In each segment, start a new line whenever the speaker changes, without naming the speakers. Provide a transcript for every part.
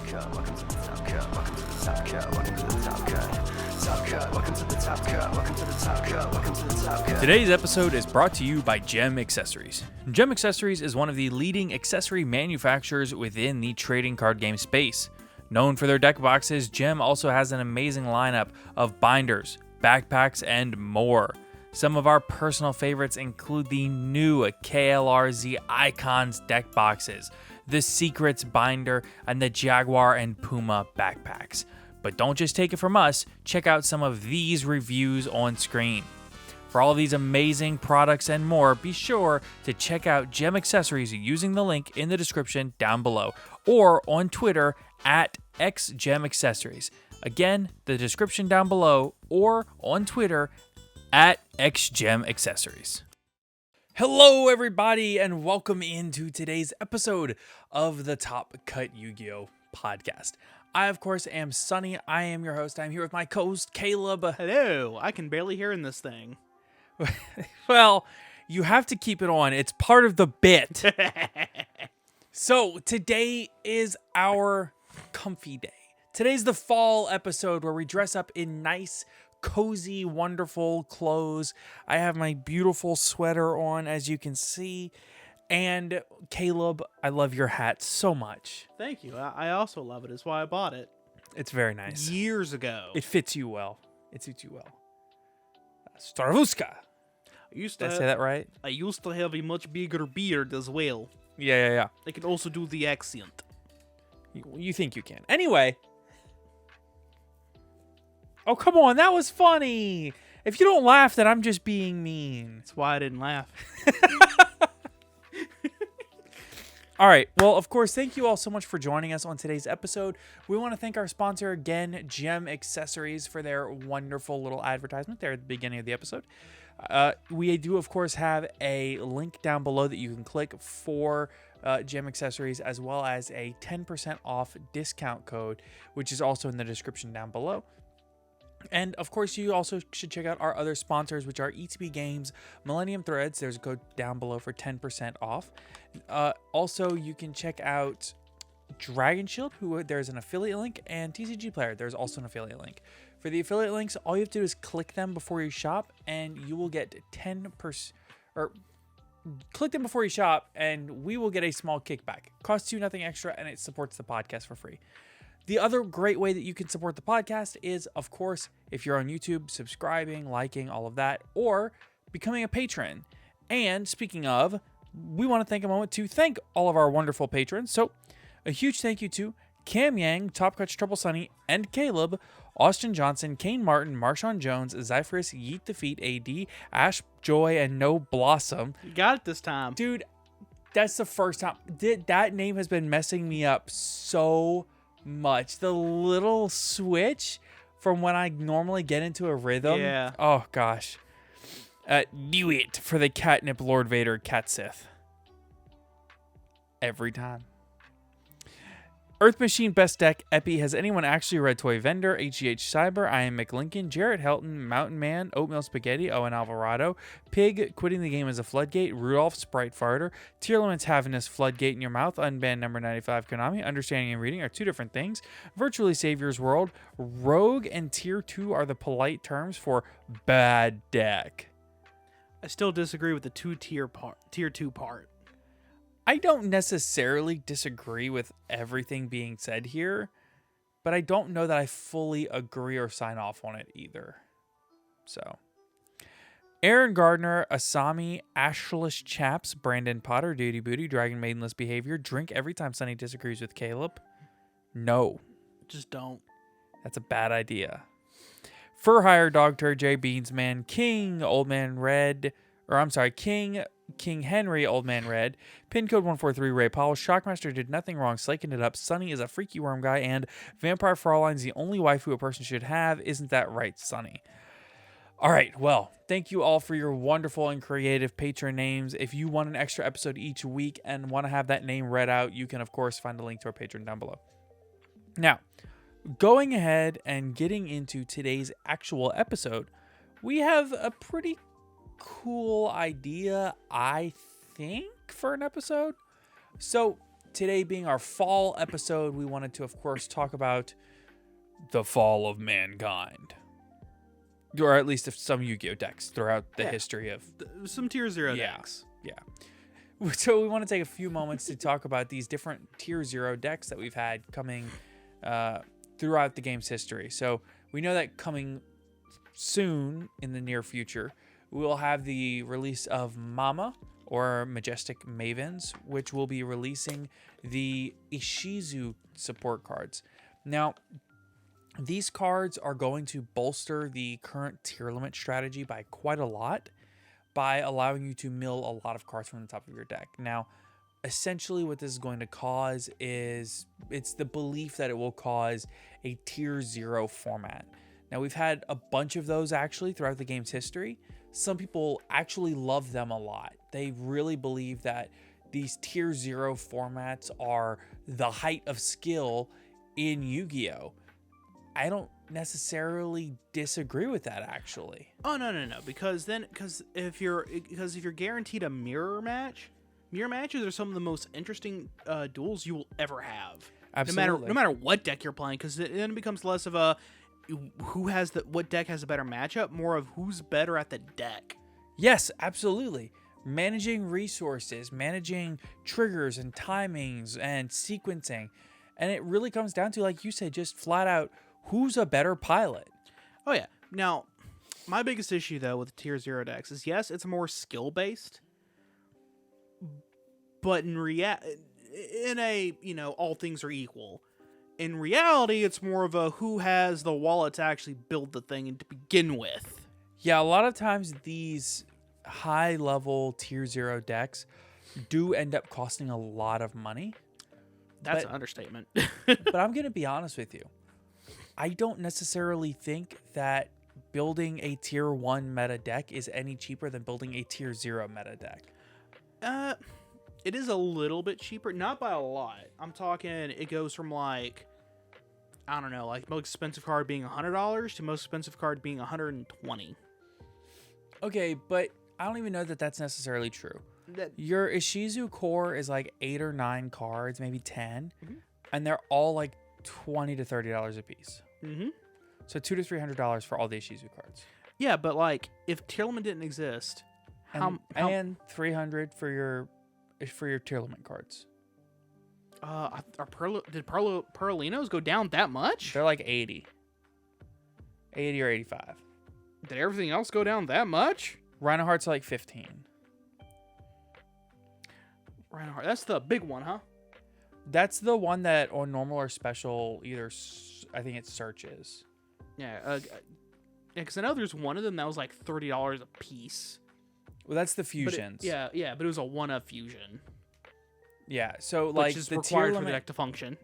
cut. Welcome to the top cut. Welcome to the top cut. Welcome to the top cut. Top cut. Welcome to the top cut. Welcome to the top cut. Welcome to the top cut.
Today's episode is brought to you by Gem Accessories. Gem Accessories is one of the leading accessory manufacturers within the trading card game space. Known for their deck boxes, Gem also has an amazing lineup of binders, backpacks, and more. Some of our personal favorites include the new KLRZ Icons deck boxes, the Secrets binder, and the Jaguar and Puma backpacks. But don't just take it from us, check out some of these reviews on screen. For all of these amazing products and more, be sure to check out Gem Accessories using the link in the description down below or on Twitter at XGemAccessories. Again, the description down below or on Twitter at XGemAccessories. Hello everybody and welcome into today's episode of the Top Cut Yu-Gi-Oh! Podcast. I, of course, am Sunny. I am your host. I'm here with my co-host, Caleb.
Hello. I can barely hear in this thing.
Well, you have to keep it on. It's part of the bit. So, today is our comfy day. Today's the fall episode where we dress up in nice, cozy, wonderful clothes. I have my beautiful sweater on, as you can see. And Caleb, I love your hat so much.
Thank you. I also love it. It's why I bought it.
It's very nice.
Years ago.
It fits you well. It suits you well. Staravuska. Did I say that right?
I used to have a much bigger beard as well.
Yeah.
I can also do the accent.
You think you can. Anyway. Oh, come on. That was funny. If you don't laugh, then I'm just being mean.
That's why I didn't laugh.
All right. Well, of course, thank you all so much for joining us on today's episode. We want to thank our sponsor again, Gem Accessories, for their wonderful little advertisement there at the beginning of the episode. We do, of course, have a link down below that you can click for Gem Accessories, as well as a 10% off discount code, which is also in the description down below. And, of course, you also should check out our other sponsors, which are ETB Games, Millennium Threads. There's a code down below for 10% off. Also, you can check out Dragon Shield, who there's an affiliate link, and TCG Player. There's also an affiliate link. For the affiliate links, all you have to do is click them before you shop, and you will get 10%. Or click them before you shop, and we will get a small kickback. Costs you nothing extra, and it supports the podcast for free. The other great way that you can support the podcast is, of course, if you're on YouTube, subscribing, liking, all of that, or becoming a patron. And speaking of, we want to take a moment to thank all of our wonderful patrons. So a huge thank you to Cam Yang, Top Cuts, Trouble Sunny, and Caleb, Austin Johnson, Kane Martin, Marshawn Jones, Zyphris, Yeet the Feet, AD, Ash Joy, and No Blossom.
You got it this time.
Dude, that's the first time. That name has been messing me up so much. The little switch from when I normally get into a rhythm.
Yeah.
Oh, gosh. Do it for the Catnip Lord Vader Cat Sith. Every time. Earth Machine Best Deck, Epi. Has anyone actually read Toy Vendor? HGH Cyber, I Am McLincoln, Jarrett Helton, Mountain Man, Oatmeal Spaghetti, Owen Alvarado, Pig, Quitting the Game as a Floodgate, Rudolph, Sprite Farter, Tier Limits Having this Floodgate in Your Mouth, Unbanned Number 95 Konami, Understanding and Reading are two different things, Virtually Savior's World, Rogue and Tier 2 are the polite terms for bad deck.
I still disagree with the tier 2 part.
I don't necessarily disagree with everything being said here, but I don't know that I fully agree or sign off on it either. So, Aaron Gardner, Asami, Ashlish Chaps, Brandon Potter, Duty Booty, Dragon Maidenless Behavior, Drink every time Sunny disagrees with Caleb. No.
Just don't.
That's a bad idea. Fur Hire, Dog Turd, J Beansman, King, Old Man Red, King Henry, Old Man Red, Pin Code 143, Ray Powell, Shockmaster did nothing wrong, slaking it up, Sunny is a freaky worm guy, and Vampire Frauline's the only waifu a person should have. Isn't that right, Sunny? All right, well, thank you all for your wonderful and creative patron names. If you want an extra episode each week and want to have that name read out, you can, of course, find a link to our Patreon down below. Now, going ahead and getting into today's actual episode, we have a pretty cool idea, I think, for an episode. So today being our fall episode, we wanted to, of course, talk about the fall of mankind. Or at least of some Yu-Gi-Oh decks throughout the history of...
Some Tier 0 decks.
Yeah. So we want to take a few moments to talk about these different Tier 0 decks that we've had coming throughout the game's history. So we know that coming soon in the near future, we will have the release of Mama, or Majestic Mavens, which will be releasing the Ishizu support cards. Now, these cards are going to bolster the current tier limit strategy by quite a lot by allowing you to mill a lot of cards from the top of your deck. Now, essentially what this is going to cause is it's the belief that it will cause a tier 0 format. Now, we've had a bunch of those actually throughout the game's history. Some people actually love them a lot. They really believe that these tier 0 formats are the height of skill in Yu-Gi-Oh! I don't necessarily disagree with that, actually.
Oh no, because if you're guaranteed a mirror matches are some of the most interesting duels you will ever have.
Absolutely.
No matter what deck you're playing, because then it becomes less of a what deck has a better matchup, more of who's better at the deck.
Yes, absolutely. Managing resources, managing triggers and timings and sequencing. And it really comes down to, like you said, just flat out, who's a better pilot?
Oh, yeah. Now, my biggest issue, though, with Tier 0 decks is, yes, it's more skill-based, but all things are equal. In reality, it's more of a who has the wallet to actually build the thing and to begin with.
Yeah, a lot of times these high-level Tier 0 decks do end up costing a lot of money.
That's an understatement.
But I'm going to be honest with you. I don't necessarily think that building a Tier 1 meta deck is any cheaper than building a Tier 0 meta deck.
It is a little bit cheaper, not by a lot. I'm talking, it goes from like, I don't know, like most expensive card being $100 to most expensive card being $120.
Okay, but I don't even know that that's necessarily true. Your Ishizu core is like 8 or 9 cards, maybe 10, and they're all like $20 to $30 a piece.
Mm-hmm.
So $200 to $300 for all the Ishizu cards.
Yeah, but like if tier limit didn't exist,
and $300 for your tier limit cards.
Did Perlinos go down that much?
They're like 80 or 85.
Did everything else go down that much?
Rhino Hearts are like 15.
Rhino Heart, that's the big one, huh?
That's the one that on normal or special I think it searches.
Yeah, because I know there's one of them that was like $30 a piece.
Well, that's the fusions.
But it was a one-of fusion.
Yeah, so like
which is
the
required
tier
for
limit,
the deck to function.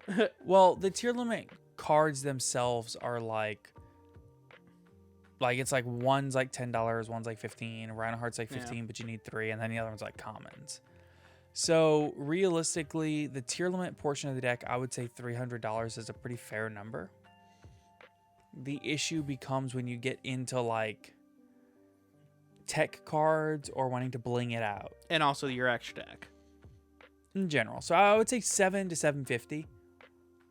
well, the tier limit cards themselves are like it's like one's like $10, one's like $15, Rhino Heart's like 15, but you need 3, and then the other one's like commons. So realistically, the tier limit portion of the deck, I would say $300 is a pretty fair number. The issue becomes when you get into like tech cards or wanting to bling it out.
And also your extra deck.
In general. So I would say $700 to $750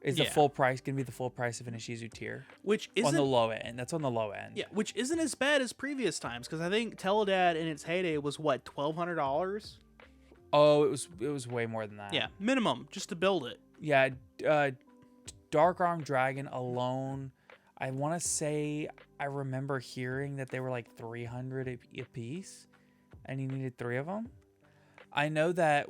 is the full price, going to be the full price of an Ishizu tier.
Which isn't...
on the low end. That's on the low end.
Yeah, which isn't as bad as previous times, because I think Teledad in its heyday was, what, $1,200?
Oh, it was way more than that.
Yeah, minimum, just to build it.
Yeah, Dark Arm Dragon alone, I want to say I remember hearing that they were like $300 a piece, and you needed 3 of them. I know that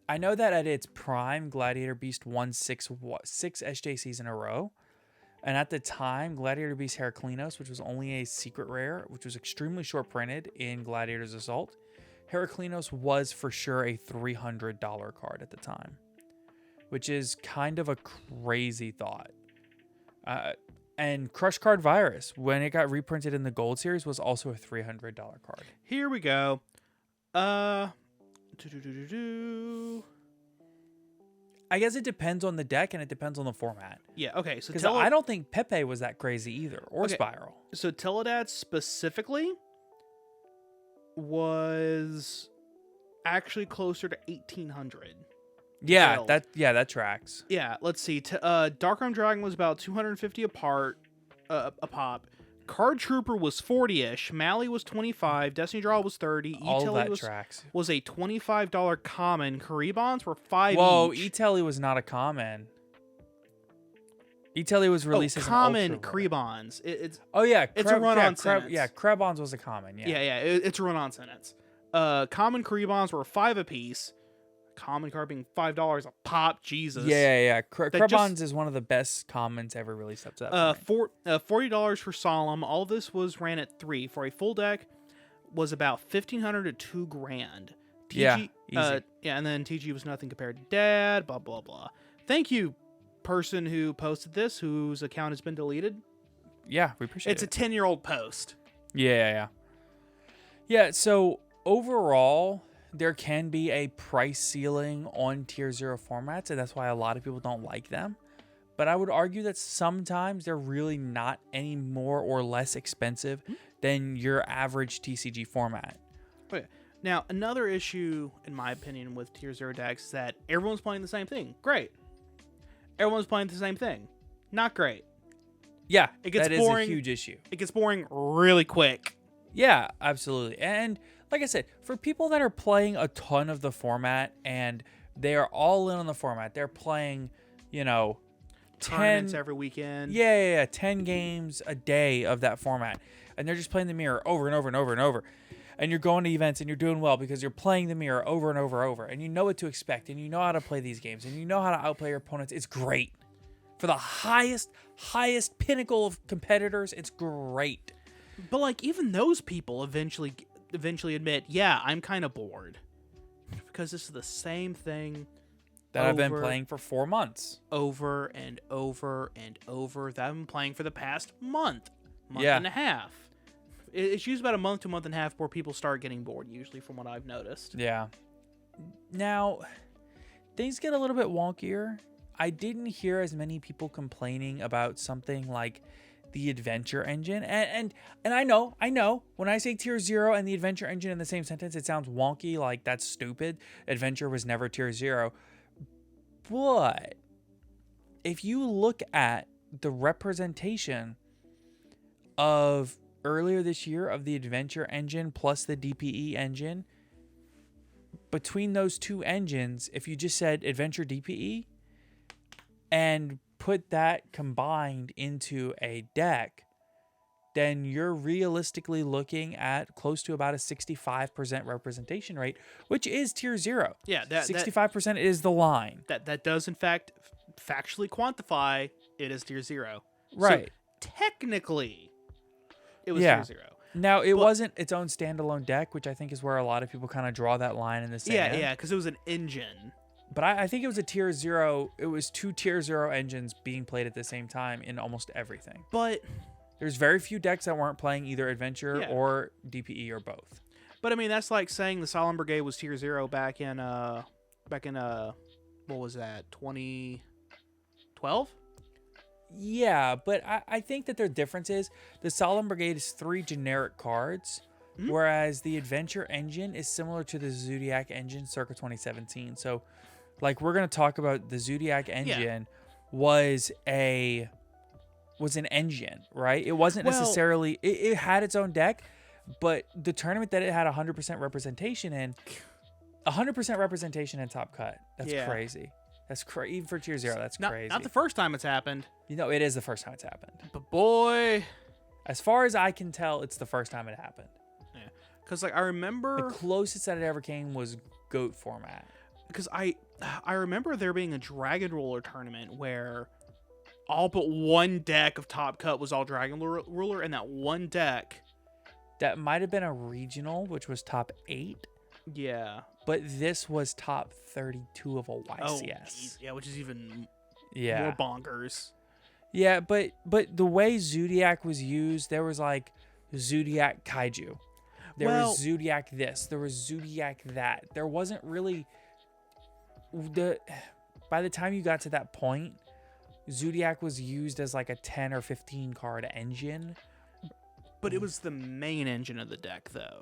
at its prime, Gladiator Beast won 6 SJCs in a row. And at the time, Gladiator Beast Heraclinos, which was only a secret rare, which was extremely short printed in Gladiator's Assault, Heraclinos was for sure a $300 card at the time, which is kind of a crazy thought. And Crush Card Virus, when it got reprinted in the Gold Series, was also a $300 card.
Here we go.
I guess it depends on the deck and it depends on the format.
Yeah, okay. So
because I don't think Pepe was that crazy either, or Spiral.
So Teledad specifically was actually closer to 1,800.
Yeah,
Failed.
that tracks.
Yeah, let's see. Darkroom Dragon was about 250 a pop. Card Trooper was 40-ish. Mally was 25. Destiny Draw was 30.
All of
E-Telly
that
was
tracks.
was a $25 common. Karibons were 5
Whoa,
each.
E-Telly was not a common. E-Telly was released as
common
an ultra rare.
Karibons. It's
Oh yeah,
it's a run-on sentence.
Yeah, Krebons was a common. Yeah.
it's a run-on sentence. Common Karibons were 5 apiece. Common card being $5 a pop. Jesus.
Yeah. Krebons
just-
is one of the best commons ever released up to that point.
$40 for Solemn. All this was ran at 3 for a full deck. Was about $1,500 to $2,000.
Yeah, easy.
And then TG was nothing compared to Dad. Blah blah blah. Thank you, person who posted this, whose account has been deleted.
Yeah, we appreciate
It's
it.
a 10-year-old post.
Yeah. So overall, there can be a price ceiling on tier 0 formats, and that's why a lot of people don't like them. But I would argue that sometimes they're really not any more or less expensive than your average TCG format.
Okay. Now, another issue, in my opinion, with tier 0 decks is that everyone's playing the same thing. Great. Everyone's playing the same thing. Not great.
Yeah,
It gets
that
boring.
is a huge issue.
It gets boring really quick.
Yeah, absolutely. And like I said, for people that are playing a ton of the format and they are all in on the format, they're playing, 10
Tournaments every weekend.
Yeah, 10 games a day of that format. And they're just playing the mirror over and over and over and over. And you're going to events and you're doing well because you're playing the mirror over and over. And you know what to expect and you know how to play these games and you know how to outplay your opponents. It's great. For the highest pinnacle of competitors, it's great.
But like even those people eventually admit, yeah, I'm kind of bored. Because this is the same thing
That I've been playing for 4 months.
over and over and over that I've been playing for the past month
Yeah.
and a half. It's usually about a month to a month and a half before people start getting bored, usually, from what I've noticed.
Yeah. Now, things get a little bit wonkier. I didn't hear as many people complaining about something like the adventure engine. And I know, when I say tier 0 and the adventure engine in the same sentence, it sounds wonky, like that's stupid. Adventure was never tier 0. But if you look at the representation of earlier this year of the adventure engine plus the DPE engine, between those two engines, if you just said adventure DPE and put that combined into a deck, then you're realistically looking at close to about a 65% representation rate, which is tier 0.
Yeah,
65% is the line.
that does, in fact, factually quantify it as tier 0.
Right.
So, technically, it was
Yeah.
tier 0.
Now, it wasn't its own standalone deck, which I think is where a lot of people kind of draw that line in the sand.
Yeah, because it was an engine.
But I think it was a tier 0. It was 2 tier 0 engines being played at the same time in almost everything.
But
There's very few decks that weren't playing either adventure
Yeah.
or DPE or both.
I mean, that's like saying the Solemn Brigade was tier 0 back in what was that, 2012?
Yeah, but I think that their difference is the Solemn Brigade is 3 generic cards, whereas the Adventure Engine is similar to the Zodiac Engine circa 2017. So, like, we're going to talk about the Zodiac Engine was an engine, right? It wasn't necessarily... It had its own deck, but the tournament that it had 100% representation in... 100% representation in Top Cut. That's crazy. That's crazy. Even for tier 0, that's crazy.
Not the first time it's happened.
It is the first time it's happened.
But boy...
As far as I can tell, it's the first time it happened.
Yeah. Because, like, I remember...
The closest that it ever came was GOAT format.
Because I remember there being a Dragon Ruler tournament where all but one deck of Top Cut was all Dragon Ruler, and that one deck...
That might have been a regional, which was top 8.
Yeah.
But this was top 32 of a YCS.
Oh, geez. Yeah, which is even
Yeah.
more bonkers.
Yeah, but the way Zodiac was used, there was like Zodiac Kaiju. There was Zodiac this. There was Zodiac that. There wasn't really... By the time you got to that point, Zodiac was used as like a 10 or 15 card engine.
But it was the main engine of the deck, though.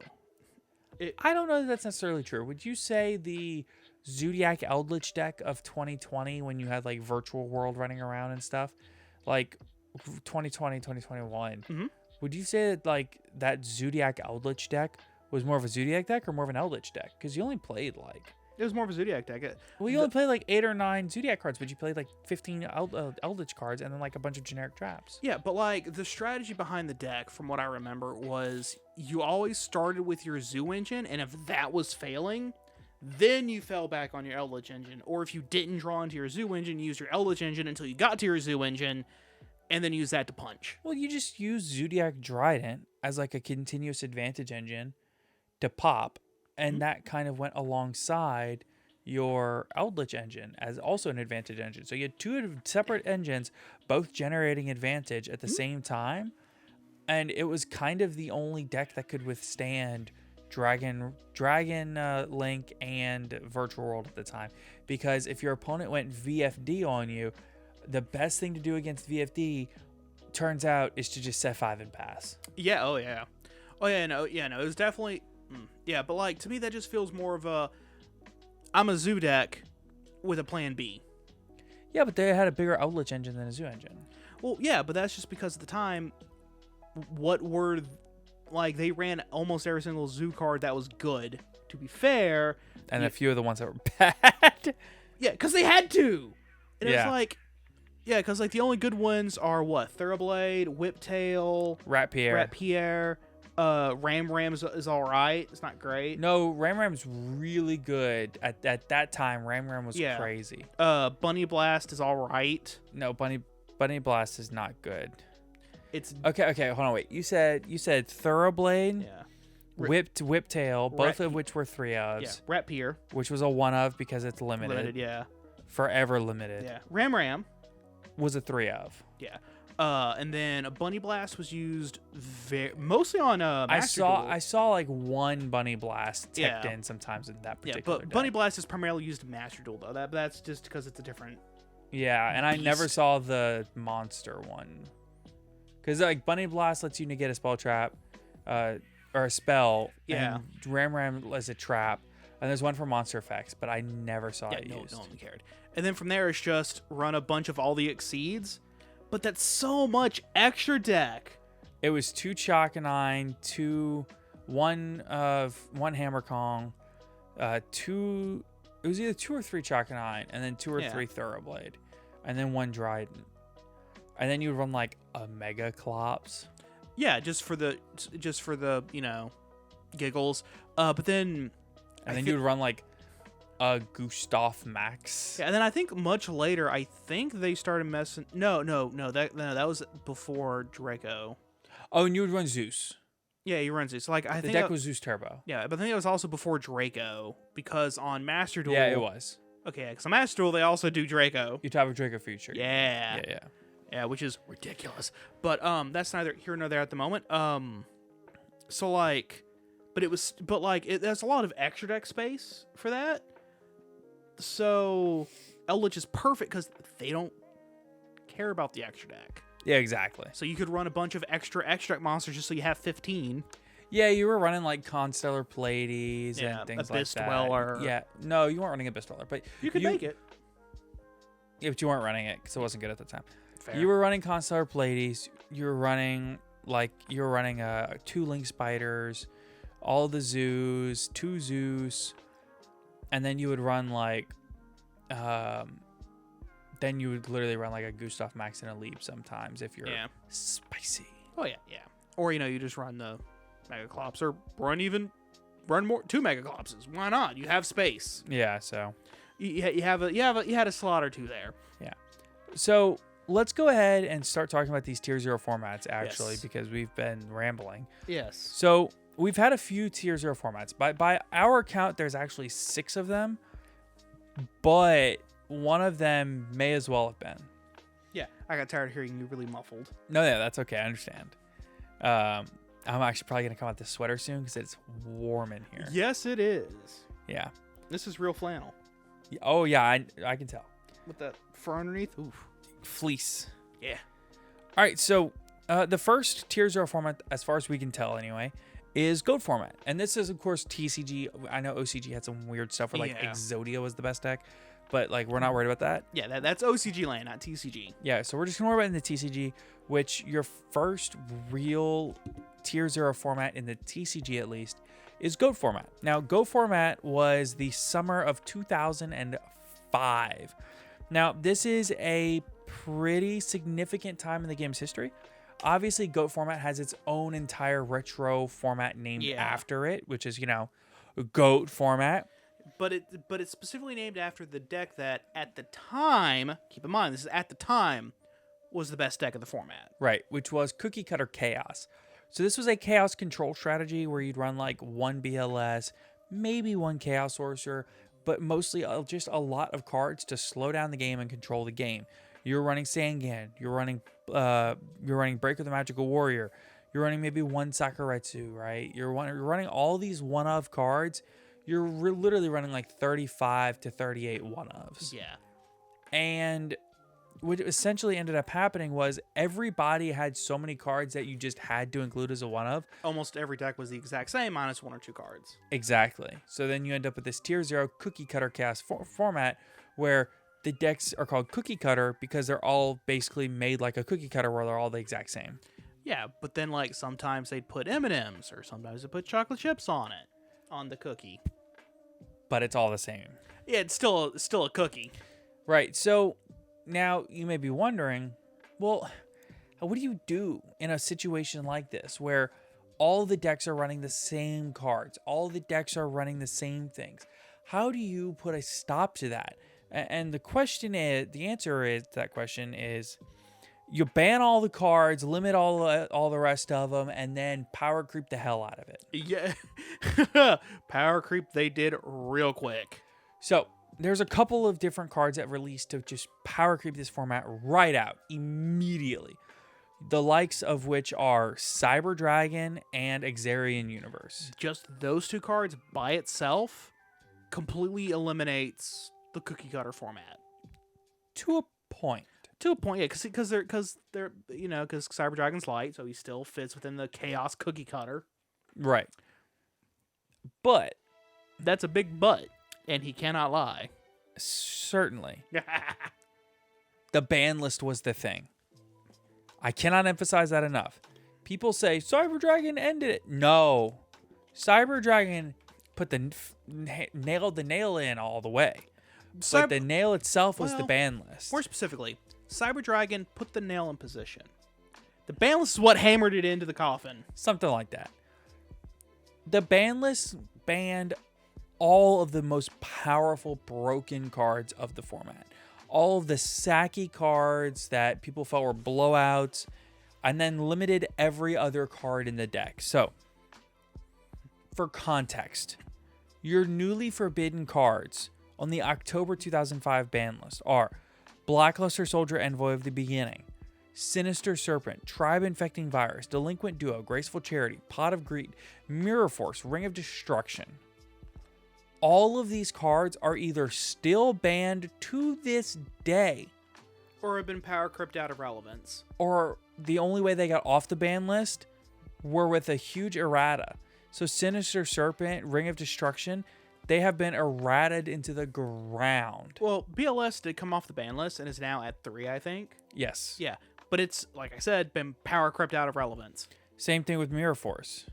I don't know that that's necessarily true. Would you say the Zodiac Eldritch deck of 2020 when you had like Virtual World running around and stuff, like 2020, 2021, would you say that like that Zodiac Eldritch deck was more of a Zodiac deck or more of an Eldritch deck? Because you only played like...
It was more of a Zodiac deck.
Well, you only played like 8 or 9 Zodiac cards, but you played like 15 Eldritch cards and then like a bunch of generic traps.
Yeah, but like the strategy behind the deck, from what I remember, was you always started with your Zoo engine, and if that was failing, then you fell back on your Eldritch engine. Or if you didn't draw into your Zoo engine, you used your Eldritch engine until you got to your Zoo engine, and then use that to punch.
Well, you just use Zodiac Trident as like a continuous advantage engine to pop, and that kind of went alongside your Eldritch engine as also an advantage engine. So you had 2 separate engines, both generating advantage at the same time, and it was kind of the only deck that could withstand Dragon Link and Virtual World at the time. Because if your opponent went VFD on you, the best thing to do against VFD turns out is to just set 5 and pass.
Yeah, oh yeah. No, it was definitely... Yeah, but like, to me that just feels more of a... I'm a Zoo deck with a plan B.
Yeah, but they had a bigger Eldritch engine than a Zoo engine.
Well, yeah, but that's just because at the time, what were... Like, they ran almost every single Zoo card that was good, to be fair.
And a few of the ones that were bad.
Yeah, because they had to! And
Yeah.
it's like... Yeah, because like the only good ones are what? Thoroughblade, Whiptail,
Rat Pierre.
Ram is alright. It's not great.
No, Ram's really good. At that time, Ram was crazy.
Bunny Blast is alright.
No, Bunny Blast is not good.
It's
Okay, hold on, wait. You said Thoroughblade,
yeah.
Whiptail, both of which were 3 ofs.
Yeah, Rat Pier.
Which was a 1 of because it's limited.
Limited, yeah.
Forever limited.
Yeah. Ram.
Was a 3 of.
Yeah. And then a Bunny Blast was used mostly on Master Duel.
I saw like 1 Bunny Blast ticked in sometimes in that particular
but
deck.
Bunny Blast is primarily used in Master Duel though. That's just because it's a different.
Yeah, and I never
beast.
saw the monster one. Because like Bunny Blast lets you negate a spell trap, or a spell.
Yeah.
And Ram is a trap. And there's one for monster effects, but I never saw it used.
No one cared. And then from there, it's just run a bunch of all the Exceeds. But that's so much extra deck.
It was 2 Chakanine, 1 Hammer Kong, 2. It was either 2 or 3 Chakanine, and then 2 or 3 Thoroughblade, and then 1 Dryden. And then you would run like a Mega Clops.
Yeah, just for the giggles. But then.
And then you would run like a Gustav Max.
Yeah, and then I think much later, I think they started messing. No, that was before Draco.
Oh, and you would run Zeus.
Yeah, he runs it. So like I
The
think
deck was Zeus Turbo.
Yeah, but I think it was also before Draco because on Master Duel.
Yeah, it was.
Okay, because on Master Duel they also do Draco.
You have a Draco feature.
Yeah.
Yeah,
which is ridiculous. But that's neither here nor there at the moment. So like. There's a lot of extra deck space for that. So Eldritch is perfect because they don't care about the extra deck.
Yeah, exactly.
So you could run a bunch of extra deck monsters just so you have 15.
Yeah, you were running like Constellar Pleiades and things like
Abyss
that.
Dweller.
Yeah, no, you weren't running Abyss Dweller, but
You could make it.
Yeah, but you weren't running it because it wasn't good at the time.
Fair.
You were running Constellar Pleiades. You were running 2 Link Spiders, all the Zoos, 2 Zeus, and then you would run like, then you would literally run like a Gustav Max and a Leap sometimes if you're spicy.
Oh yeah. Or you just run the Mega Clops or run more 2 Mega Clopses. Why not? You have space.
Yeah, so
You had a slot or 2 there.
Yeah. So let's go ahead and start talking about these Tier 0 formats actually,
Yes.
because we've been rambling.
Yes.
So we've had a few Tier 0 formats. By our count, there's actually 6 of them, but one of them may as well have been.
Yeah, I got tired of hearing you really muffled.
No, yeah, that's okay. I understand. I'm actually probably going to come out this sweater soon because it's warm in here.
Yes, it is.
Yeah.
This is real flannel.
Oh, yeah, I can tell.
With that fur underneath. Oof.
Fleece.
Yeah.
All right, so the first Tier 0 format, as far as we can tell anyway, is GOAT format. And this is, of course, TCG. I know OCG had some weird stuff where, like,
Yeah.
Exodia was the best deck. But, like, we're not worried about that.
Yeah, that's OCG land, not TCG.
Yeah, so we're just going to worry about in the TCG, which your first real Tier 0 format in the TCG, at least, is GOAT format. Now, GOAT format was the summer of 2005. Now, this is a pretty significant time in the game's history. Obviously, GOAT format has its own entire retro format named after it, which is, GOAT format.
But it's specifically named after the deck that, at the time, keep in mind, this is at the time, was the best deck of the format.
Right, which was Cookie Cutter Chaos. So this was a Chaos control strategy where you'd run like one BLS, maybe one Chaos Sorcerer, but mostly just a lot of cards to slow down the game and control the game. You're running Sangan, you're running Breaker the Magical Warrior, you're running maybe one Sakuretsu, right? You're running all these one-of cards. You're literally running like 35 to 38 one-ofs.
Yeah.
And what essentially ended up happening was everybody had so many cards that you just had to include as a one-of.
Almost every deck was the exact same, minus one or two cards.
Exactly. So then you end up with this Tier 0 Cookie Cutter Chaos format where the decks are called Cookie Cutter because they're all basically made like a cookie cutter where they're all the exact same.
Yeah, but then like sometimes they'd put M&Ms or sometimes they'd put chocolate chips on it, on the cookie.
But it's all the same.
Yeah, it's still a cookie.
Right. So now you may be wondering, well, what do you do in a situation like this where all the decks are running the same cards, all the decks are running the same things? How do you put a stop to that? And the answer is that question is you ban all the cards, limit all the rest of them, and then power creep the hell out of it.
Yeah. Power creep they did real quick.
So there's a couple of different cards that released to just power creep this format right out immediately. The likes of which are Cyber Dragon and Exarian Universe.
Just those two cards by itself completely eliminates the cookie cutter format.
To a point.
To a point, yeah, because Cyber Dragon's light, so he still fits within the chaos cookie cutter.
Right. But
that's a big but, and he cannot lie.
Certainly. The ban list was the thing. I cannot emphasize that enough. People say Cyber Dragon ended it. No. Cyber Dragon nailed the nail in all the way. But the nail itself was the ban list.
More specifically, Cyber Dragon put the nail in position. The ban list is what hammered it into the coffin.
Something like that. The ban list banned all of the most powerful broken cards of the format. All of the sacky cards that people felt were blowouts, and then limited every other card in the deck. So, for context, your newly forbidden cards on the October 2005 ban list are Blackluster Soldier Envoy of the Beginning, Sinister Serpent, Tribe Infecting Virus, Delinquent Duo, Graceful Charity, Pot of Greed, Mirror Force, Ring of Destruction. All of these cards are either still banned to this day,
or have been power crept out of relevance,
or the only way they got off the ban list were with a huge errata. So Sinister Serpent, Ring of Destruction, they have been errated into the ground.
Well, BLS did come off the ban list and is now at 3, I think.
Yes.
Yeah, but it's, like I said, been power crept out of relevance.
Same thing with Mirror Force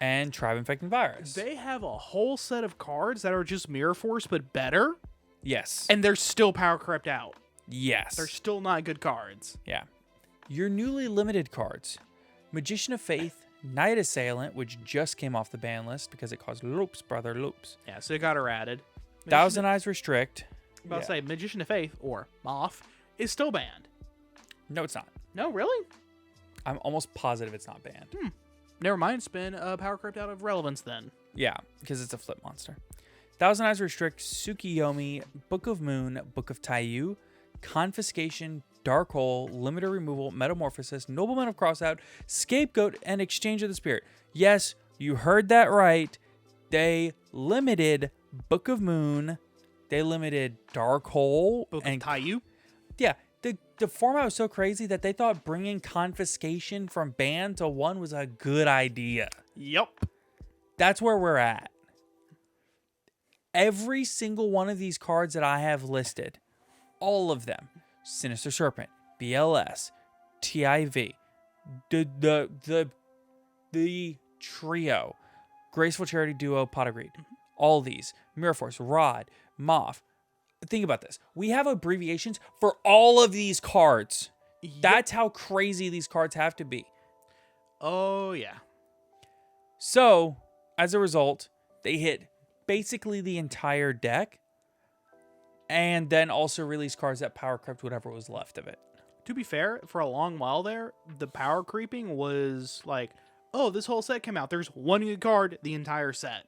and Tribe Infecting Virus.
They have a whole set of cards that are just Mirror Force, but better.
Yes.
And they're still power crept out.
Yes.
They're still not good cards.
Yeah. Your newly limited cards. Magician of Faith, Night Assailant, which just came off the ban list because it caused loops, brother, loops.
Yeah, so it got errated.
Thousand Eyes Restrict.
I'm about to say, Magician of Faith, or Moth, is still banned.
No, it's not.
No, really?
I'm almost positive it's not banned.
Never mind, it's been power crept out of relevance then.
Yeah, because it's a flip monster. Thousand Eyes Restrict, Tsukiyomi, Book of Moon, Book of Taiyu, Confiscation, Dark Hole, Limiter Removal, Metamorphosis, Nobleman of Crossout, Scapegoat, and Exchange of the Spirit. Yes, you heard that right. They limited Book of Moon. They limited Dark Hole.
Book
and
of Taiyu.
Yeah, the format was so crazy that they thought bringing confiscation from banned to 1 was a good idea.
Yep.
That's where we're at. Every single one of these cards that I have listed, all of them, Sinister Serpent, BLS, TIV, the trio, Graceful Charity Duo, Pot of Greed, all these, Mirror Force, Rod, Moth. Think about this. We have abbreviations for all of these cards.
Yep.
That's how crazy these cards have to be.
Oh, yeah.
So, as a result, they hit basically the entire deck and then also release cards that power crept whatever was left of it.
To be fair, for a long while there, the power creeping was like, oh, this whole set came out. There's one good card, the entire set.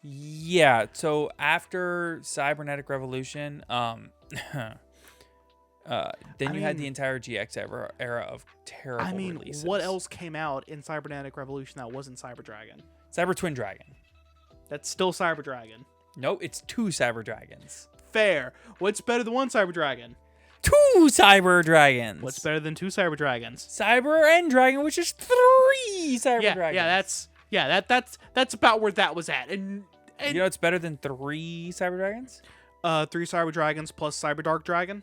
Yeah, so after Cybernetic Revolution, then you had the entire GX era of terrible releases.
What else came out in Cybernetic Revolution that wasn't Cyber Dragon?
Cyber Twin Dragon.
That's still Cyber Dragon.
Nope, it's 2 Cyber Dragons.
Fair. What's better than 1 Cyber Dragon?
2 Cyber Dragons.
What's better than 2 Cyber Dragons?
Cyber End Dragon, which is 3 Cyber Dragons.
That's about where that was at. And
you know what's better than 3 Cyber Dragons?
3 Cyber Dragons plus Cyber Dark Dragon.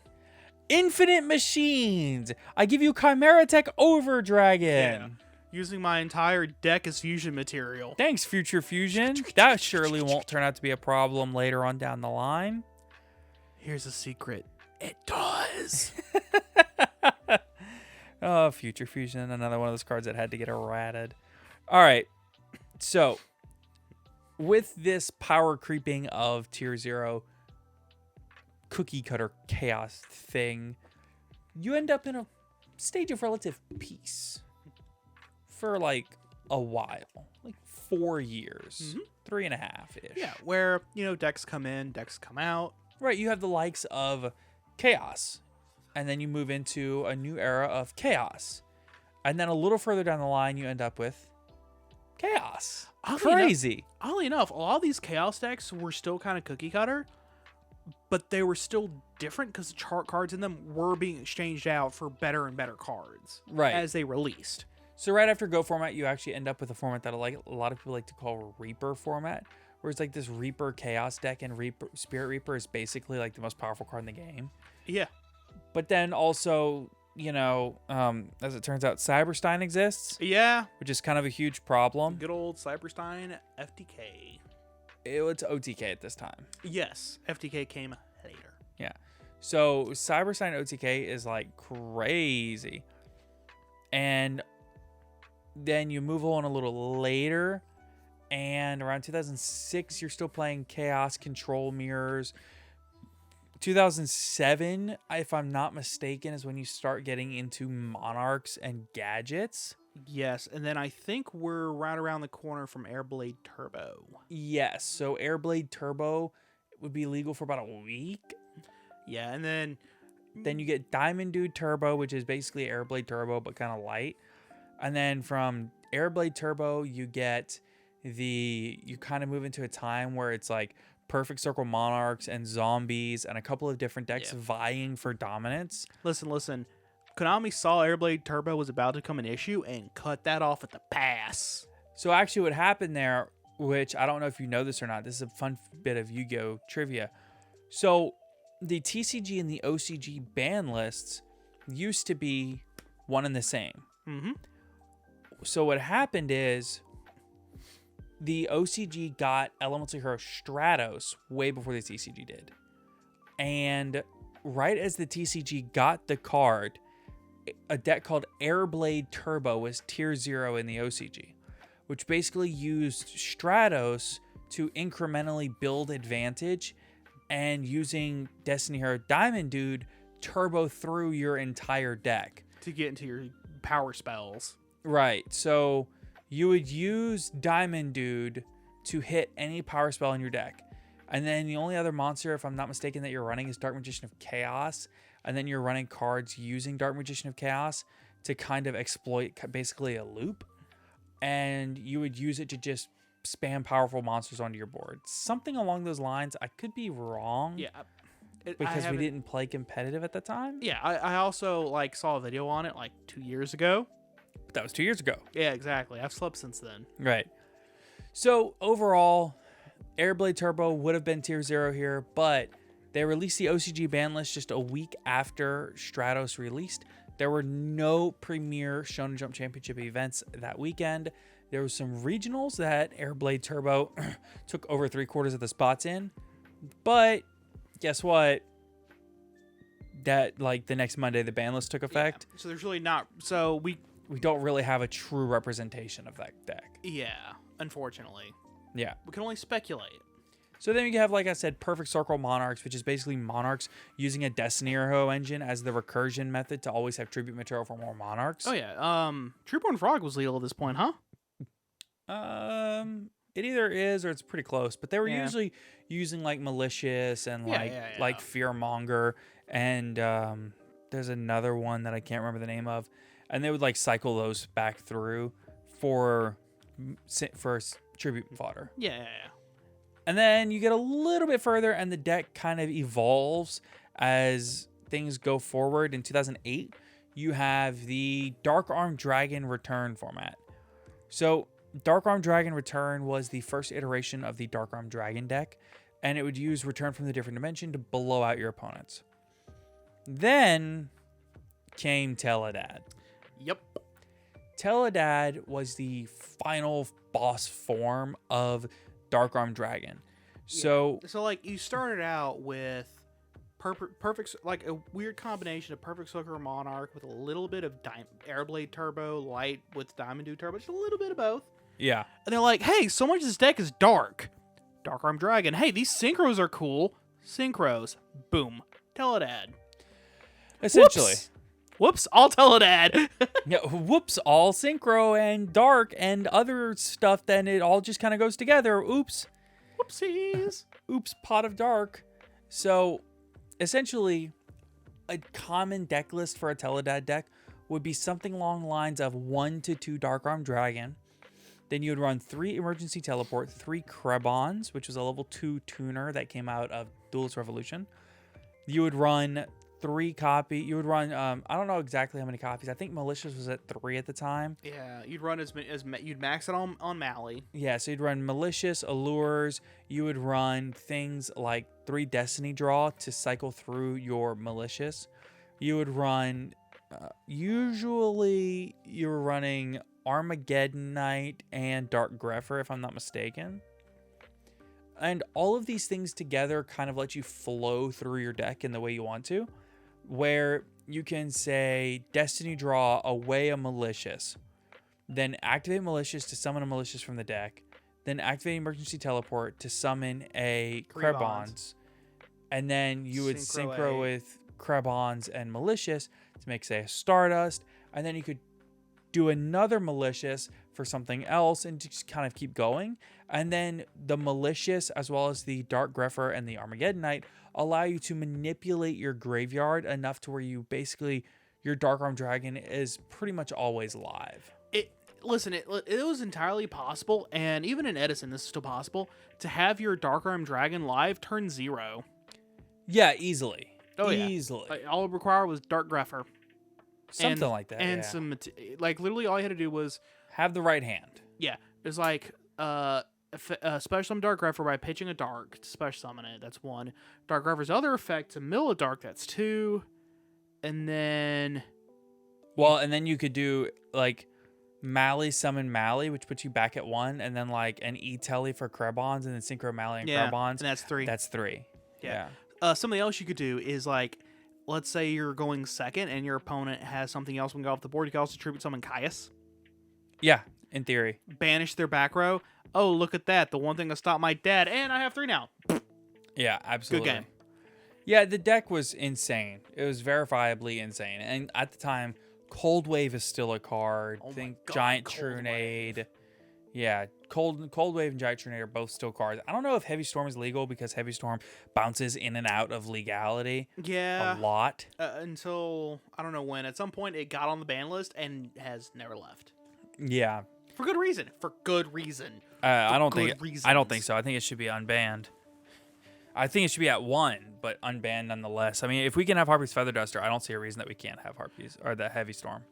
Infinite Machines. I give you Chimera Tech Over Dragon.
Yeah. Using my entire deck as fusion material.
Thanks, Future Fusion. That surely won't turn out to be a problem later on down the line.
Here's a secret. It does.
Oh, Future Fusion. Another one of those cards that had to get errated. All right. So, with this power creeping of Tier 0 cookie cutter chaos thing, you end up in a stage of relative peace for like a while, like 4 years, 3.5-ish.
Yeah, where, decks come in, decks come out.
Right, you have the likes of Chaos, and then you move into a new era of Chaos. And then a little further down the line, you end up with Chaos. Crazy.
Oddly enough, a lot of these Chaos decks were still kind of cookie cutter, but they were still different because the chart cards in them were being exchanged out for better and better cards as they released.
So right after Go format, you actually end up with a format that a lot of people like to call Reaper format, where it's like this Reaper Chaos deck, and Spirit Reaper is basically like the most powerful card in the game.
Yeah.
But then also, as it turns out, Cyberstein exists.
Yeah.
Which is kind of a huge problem.
Good old Cyberstein FTK.
It's OTK at this time.
Yes. FTK came later.
Yeah. So Cyberstein OTK is like crazy. And then you move on a little later, and around 2006, you're still playing Chaos Control Mirrors. 2007, if I'm not mistaken, is when you start getting into Monarchs and Gadgets.
Yes, and then I think we're right around the corner from Airblade Turbo.
Yes, so Airblade Turbo would be legal for about a week.
Yeah, and then
you get Diamond Dude Turbo, which is basically Airblade Turbo, but kind of light. And then from Airblade Turbo, you kind of move into a time where it's like Perfect Circle Monarchs and Zombies and a couple of different decks vying for dominance.
Listen. Konami saw Airblade Turbo was about to become an issue and cut that off at the pass.
So actually what happened there, which I don't know if you know this or not, this is a fun bit of Yu-Gi-Oh! Trivia. So the TCG and the OCG ban lists used to be one and the same.
Mm-hmm.
So what happened is the OCG got Elemental Hero Stratos way before the TCG did. And right as the TCG got the card, a deck called Airblade Turbo was tier 0 in the OCG, which basically used Stratos to incrementally build advantage, and using Destiny Hero Diamond Dude turbo through your entire deck
to get into your power spells.
Right. So you would use Diamond Dude to hit any power spell in your deck. And then the only other monster, if I'm not mistaken, that you're running is Dark Magician of Chaos. And then you're running cards using Dark Magician of Chaos to kind of exploit basically a loop. And you would use it to just spam powerful monsters onto your board. Something along those lines. I could be wrong.
Yeah.
because we didn't play competitive at the time.
Yeah, I also like saw a video on it like 2 years ago.
But that was 2 years ago.
Yeah, exactly. I've slept since then.
Right. So overall, Airblade Turbo would have been tier 0 here, but they released the OCG ban list just a week after Stratos released. There were no premier Shonen Jump Championship events that weekend. There was some regionals that Airblade Turbo took over 3/4 of the spots in, but guess what? That like the next Monday the ban list took effect.
Yeah. So there's really not. So we
don't really have a true representation of that deck.
Yeah, unfortunately.
Yeah.
We can only speculate.
So then you have, like I said, Perfect Circle Monarchs, which is basically Monarchs using a Destiny Hero engine as the recursion method to always have tribute material for more Monarchs.
Oh yeah. Trueborn Frog was lethal at this point, huh?
It either is or it's pretty close, but they were usually using like Malicious and like Fearmonger, and there's another one that I can't remember the name of, and they would like cycle those back through for tribute fodder.
Yeah.
And then you get a little bit further and the deck kind of evolves as things go forward. In 2008, you have the Dark Arm Dragon Return format. So Dark Arm Dragon Return was the first iteration of the Dark Arm Dragon deck, and it would use Return from the Different Dimension to blow out your opponents. Then came Teledad.
Yep.
Teledad was the final boss form of Dark Arm Dragon. So
like you started out with perfect, like a weird combination of Perfect Circle Monarch with a little bit of Airblade Turbo, light with Diamond Dew Turbo, just a little bit of both.
Yeah.
And they're like, hey, so much of this deck is dark. Dark Arm Dragon. Hey, these synchros are cool. Synchros. Boom. Teledad.
Essentially.
Whoops, all Teledad.
Yeah, whoops, all synchro and dark and other stuff, then it all just kind of goes together. Oops.
Whoopsies.
Oops, pot of dark. So, essentially, a common deck list for a Teledad deck would be something along the lines of 1 to 2 Dark Arm Dragon. Then you would run 3 Emergency Teleport, 3 Krebons, which was a level 2 tuner that came out of Duelist Revolution. You would run 3 copy. You would run, I don't know exactly how many copies. I think Malicious was at 3 at the time.
Yeah, you'd run you'd max it on Mally.
Yeah, so you'd run Malicious, Allures. You would run things like 3 Destiny Draw to cycle through your Malicious. You would run, usually you were running Armageddon Knight and Dark Grepher, if I'm not mistaken. And all of these things together kind of let you flow through your deck in the way you want to, where you can say Destiny Draw away a Malicious, then activate Malicious to summon a Malicious from the deck, then activate Emergency Teleport to summon a Krebons, and then you would synchro with Krebons and Malicious to make, say, a Stardust, and then you could do another Malicious for something else and just kind of keep going. And then the Malicious, as well as the Dark Grepher and the Armageddon Knight, allow you to manipulate your graveyard enough to where you basically, your Dark Arm Dragon is pretty much always live.
It was entirely possible, and even in Edison, this is still possible, to have your Dark Arm Dragon live turn 0.
Yeah, easily.
Oh,
easily.
Yeah. Like, all it required was Dark Grepher.
Something like that.
And some, like, literally all you had to do was
have the right hand.
Yeah. It's like, special summon Dark Grepher by pitching a Dark to special summon it. That's 1. Dark Grepher's other effect to mill a Dark. That's 2. And then...
Well, and then you could do, like, Mally summon Mally, which puts you back at 1, and then, like, an E-Telly for Krebons, and then Synchro Mally and Krebons.
And that's 3.
That's 3. Yeah.
Something else you could do is, like, let's say you're going second and your opponent has something else when go off the board. You can also tribute summon Caius.
Yeah, in theory.
Banish their back row. Oh, look at that. The one thing that stopped my dad. And I have 3 now.
Yeah, absolutely.
Good game.
Yeah, the deck was insane. It was verifiably insane. And at the time, Cold Wave is still a card.
Oh
Think
my God,
Giant
Cold
Trunade.
Wave.
Yeah, Cold Wave and Giant Trunade are both still cards. I don't know if Heavy Storm is legal because Heavy Storm bounces in and out of legality a lot.
Until, I don't know when. At some point, it got on the ban list and has never left.
Yeah.
For good reason.
I don't think so. I think it should be unbanned. I think it should be at 1, but unbanned nonetheless. I mean, if we can have Harpy's Feather Duster, I don't see a reason that we can't have Harpy's or the Heavy Storm.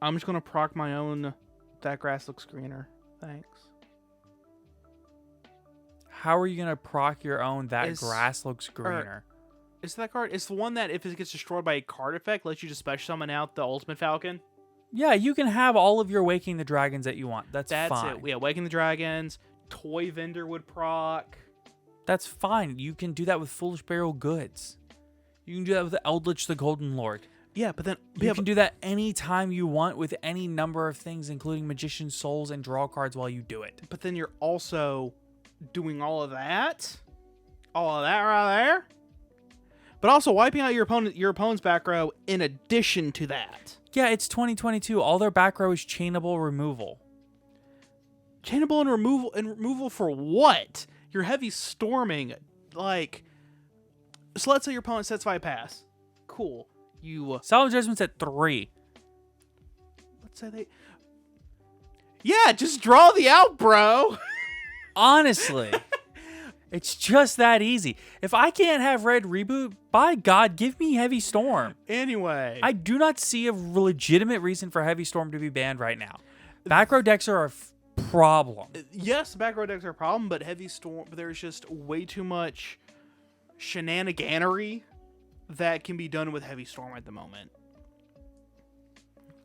I'm just gonna proc my own. That grass looks greener. Thanks.
How are you gonna proc your own? That grass looks
or-
greener.
Is that card? It's the one that if it gets destroyed by a card effect, lets you just special summon out the Ultimate Falcon.
Yeah, you can have all of your Waking the Dragons that you want. That's fine.
It. Yeah, Waking the Dragons. Toy Vendor would proc.
That's fine. You can do that with Foolish Burial Goods. You can do that with Eldritch the Golden Lord.
Yeah, but then
You can do that anytime you want with any number of things, including Magician's Souls and draw cards while you do it.
But then you're also doing all of that right there. But also wiping out your opponent's back row in addition to that.
Yeah, it's 2022. All their back row is chainable removal.
Chainable and removal for what? You're heavy storming. Like, so let's say your opponent sets 5 pass. Cool. You
Solid Judgment's at 3.
let's say they. Yeah, just draw the out, bro.
Honestly. It's just that easy. If I can't have Red Reboot, by God, give me Heavy Storm.
Anyway,
I do not see a legitimate reason for Heavy Storm to be banned right now. Back row decks are a problem.
yes, back row decks are a problem, but heavy storm. There's just way too much shenaniganery that can be done with heavy storm at the moment.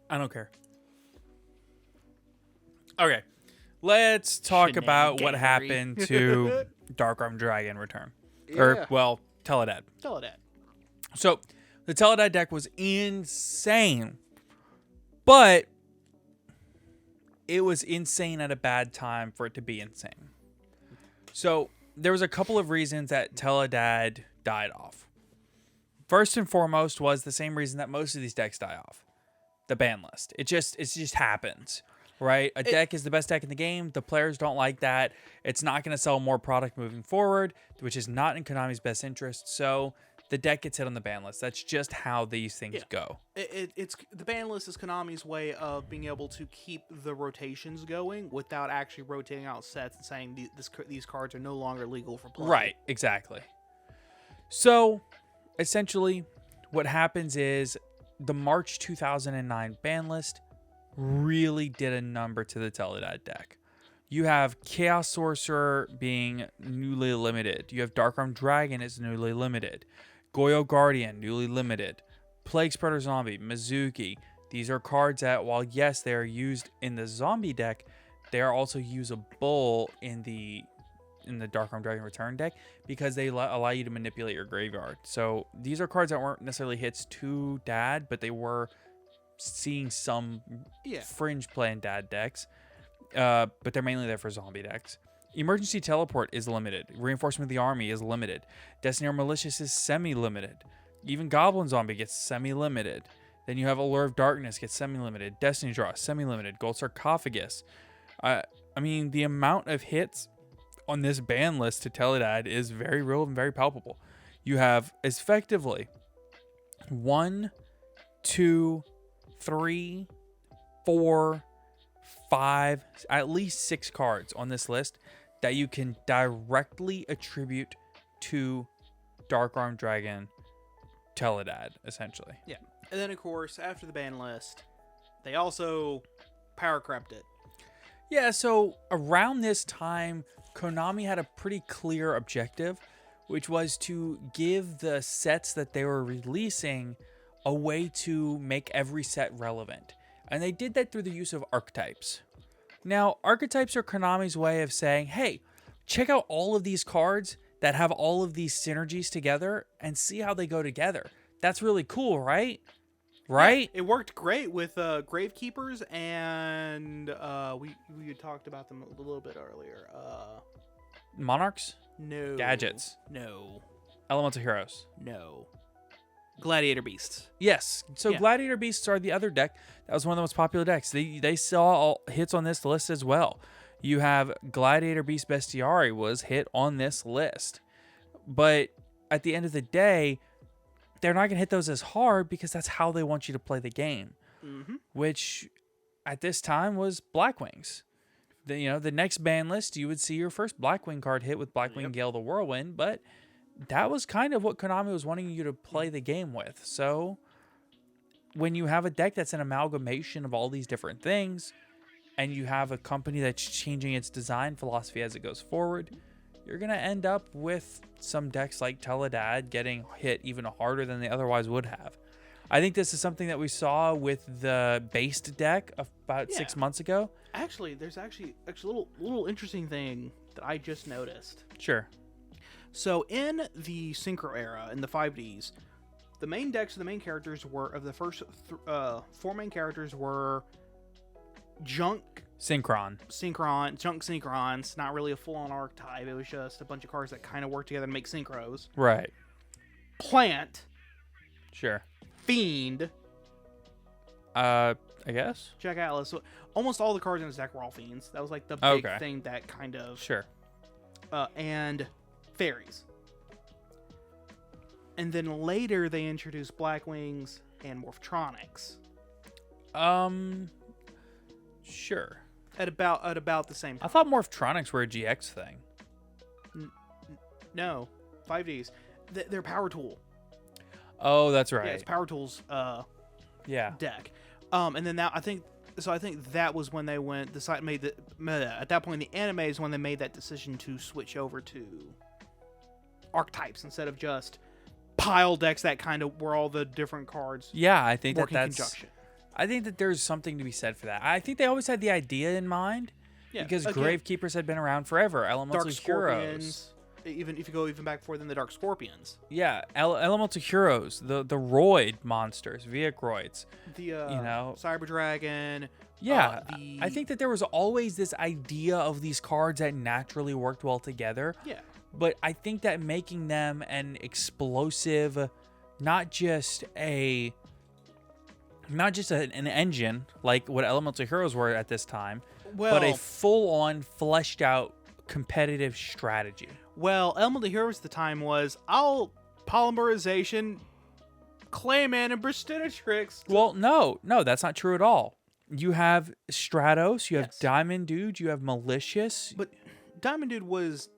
I don't care. Okay, let's talk about what
Shenaniganery.
happened to Darkarm Dragon Return. Or, well, Teledad.
Teledad.
So, the Teledad deck was insane. But it was insane at a bad time for it to be insane. So, there was a couple of reasons that Teledad died off. First and foremost was the same reason that most of these decks die off. The ban list. It just happens. Right? A deck is the best deck in the game. The players don't like that. It's not going to sell more product moving forward, which is not in Konami's best interest. So the deck gets hit on the ban list. That's just how these things go.
It's the ban list is Konami's way of being able to keep the rotations going without actually rotating out sets and saying these cards are no longer legal for play.
Right, exactly. So essentially what happens is the March 2009 ban list really did a number to the Teledad deck. You have Chaos Sorcerer being newly limited. You have Darkarm Dragon is newly limited. Goyo Guardian, newly limited. Plague Spreader Zombie, Mizuki. These are cards that, while yes, they are used in the zombie deck, they are also usable in the Darkarm Dragon Return deck because they allow you to manipulate your graveyard. So these are cards that weren't necessarily hits to Dad, but they were seeing some fringe play in Dad decks, but they're mainly there for zombie decks. Emergency Teleport is limited. Reinforcement of the Army is limited. Destiny or Malicious is semi-limited. Even Goblin Zombie gets semi-limited. Then you have Allure of Darkness gets semi-limited. Destiny Draw, semi-limited. Gold Sarcophagus. I mean, the amount of hits on this ban list to Teledad is very real and very palpable. You have effectively 1, 2, 3, 4, 5, at least 6 cards on this list that you can directly attribute to Darkarm Dragon Teledad, essentially.
Yeah. And then, of course, after the ban list, they also power crept it.
Yeah, so around this time, Konami had a pretty clear objective, which was to give the sets that they were releasing a way to make every set relevant. And they did that through the use of archetypes. Now, archetypes are Konami's way of saying, hey, check out all of these cards that have all of these synergies together and see how they go together. That's really cool, right? Right?
Yeah, it worked great with Gravekeepers, and we had talked about them a little bit earlier.
Monarchs?
No.
Gadgets?
No.
Elemental Heroes?
No. Gladiator Beasts.
Yes. So
Yeah.
Gladiator Beasts are the other deck. That was one of the most popular decks. They saw all hits on this list as well. You have Gladiator Beast Bestiari was hit on this list. But at the end of the day, they're not going to hit those as hard because that's how they want you to play the game.
Mm-hmm.
Which at this time was Blackwings. the next ban list, you would see your first Blackwing card hit with Blackwing Gale the Whirlwind, but that was kind of what Konami was wanting you to play the game with. So when you have a deck that's an amalgamation of all these different things, and you have a company that's changing its design philosophy as it goes forward, you're going to end up with some decks like Teledad getting hit even harder than they otherwise would have. I think this is something that we saw with the based deck about 6 months ago.
Actually, there's actually a little interesting thing that I just noticed.
Sure.
So in the Synchro era, in the 5Ds, the main decks of the main characters were, of the first four main characters were junk synchrons, not really a full-on archetype. It was just a bunch of cards that kind of work together to make synchros.
Right.
Plant.
Sure.
Fiend.
I guess.
Jack Atlas. So almost all the cards in this deck were all fiends. That was like the big thing that kind of...
Sure.
And fairies. And then later they introduced Blackwings and Morphtronics.
Sure.
At about the same time.
I thought Morphtronics were a GX thing.
No, 5Ds. They're Power Tool.
Oh, that's right.
Yeah, it's Power Tool's deck. And then now I think that was when they went. The site made at that point the anime is when they made that decision to switch over to archetypes instead of just pile decks that kind of were all the different cards.
Yeah, I think
working
that's.
Conjunction.
I think that there's something to be said for that. I think they always had the idea in mind. Yeah, because Gravekeepers had been around forever. Elemental
Dark
Heroes.
Even if you go even back further than the Dark Scorpions.
Yeah, Elemental Heroes, the Roid monsters, Viacroids.
The Cyber Dragon.
Yeah, I think that there was always this idea of these cards that naturally worked well together.
Yeah.
But I think that making them an explosive, not just an engine like what Elemental Heroes were at this time, but a full-on, fleshed-out competitive strategy.
Well, Elemental Heroes at the time was polymerization, Clayman, and Bristonatrix.
Well, no, that's not true at all. You have Stratos, you have Diamond Dude, you have Malicious.
But Diamond Dude was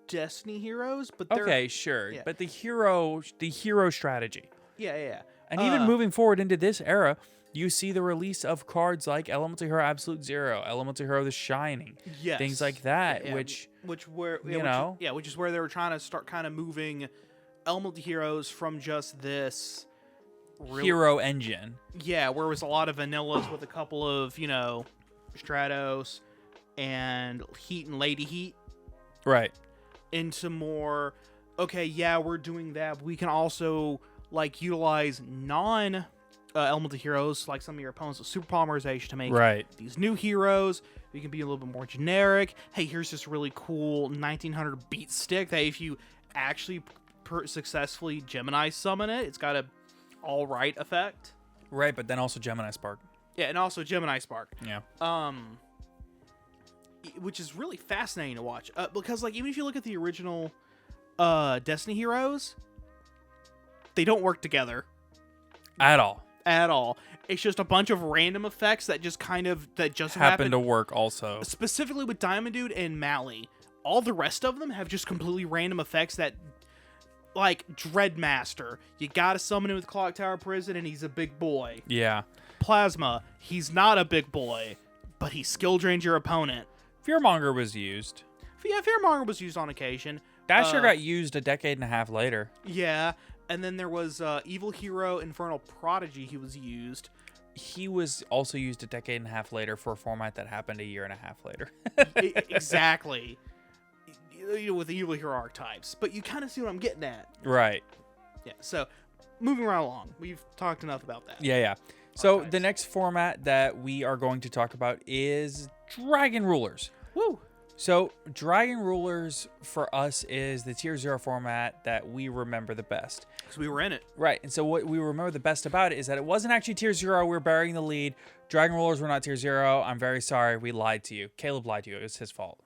Destiny Heroes, but
okay, sure. Yeah. But the hero strategy.
Yeah.
And even moving forward into this era, you see the release of cards like Elemental Hero Absolute Zero, Elemental Hero The Shining, things like that, which is where they were trying to start kind of moving
Elemental Heroes from just this
hero engine.
Yeah, where it was a lot of vanillas with a couple of, Stratos and Heat and Lady Heat.
Right.
Into more, we're doing that, but we can also utilize non-elemental heroes like some of your opponents with super polymerization to make these new heroes. We can be a little bit more generic. Hey, here's this really cool 1900 beat stick that if you actually successfully Gemini summon it, it's got a all right effect.
Right, but then also Gemini Spark.
Yeah, and also Gemini Spark.
Yeah.
Which is really fascinating to watch because even if you look at the original Destiny Heroes, they don't work together
at all.
It's just a bunch of random effects that just
happen to work also.
Specifically with Diamond Dude and Mally, all the rest of them have just completely random effects that, like Dreadmaster, you gotta summon him with Clock Tower Prison and he's a big boy.
Yeah.
Plasma, he's not a big boy, but he skill drains your opponent.
Fearmonger was used.
Yeah, Fearmonger was used on occasion.
Dasher got used a decade and a half later.
Yeah, and then there was Evil Hero Infernal Prodigy. He was used.
He was also used a decade and a half later for a format that happened a year and a half later.
Exactly. With the Evil Hero archetypes. But you kind of see what I'm getting at.
Right.
Yeah, so moving right along. We've talked enough about that.
Yeah. So the next format that we are going to talk about is Dragon Rulers.
Woo!
So Dragon Rulers for us is the Tier 0 format that we remember the best.
Because we were in it.
Right. And so what we remember the best about it is that it wasn't actually Tier 0. We're burying the lead. Dragon Rulers were not Tier 0. I'm very sorry. We lied to you. Caleb lied to you. It was his fault.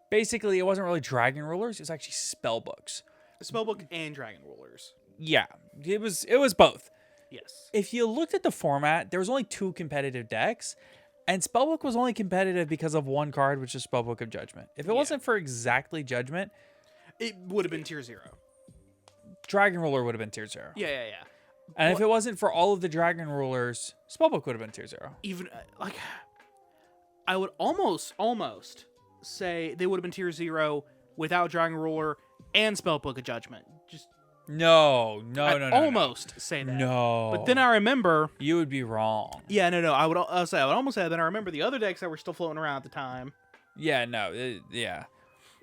Basically, it wasn't really Dragon Rulers. It was actually Spellbooks.
Spellbook and Dragon Rulers.
Yeah. It was both.
Yes.
If you looked at the format, there was only 2 competitive decks. And Spellbook was only competitive because of one card, which is Spellbook of Judgment. If it wasn't for exactly Judgment,
It would have been tier 0.
Dragon Ruler would have been tier 0.
Yeah.
And if it wasn't for all of the Dragon Rulers, Spellbook would have been tier 0.
Even I would almost say they would have been tier 0 without Dragon Ruler and Spellbook of Judgment. Just
No.
almost say that.
No.
But then I remember.
You would be wrong.
Yeah, no. I would almost say that. Then I remember the other decks that were still floating around at the time.
Yeah, no. Yeah.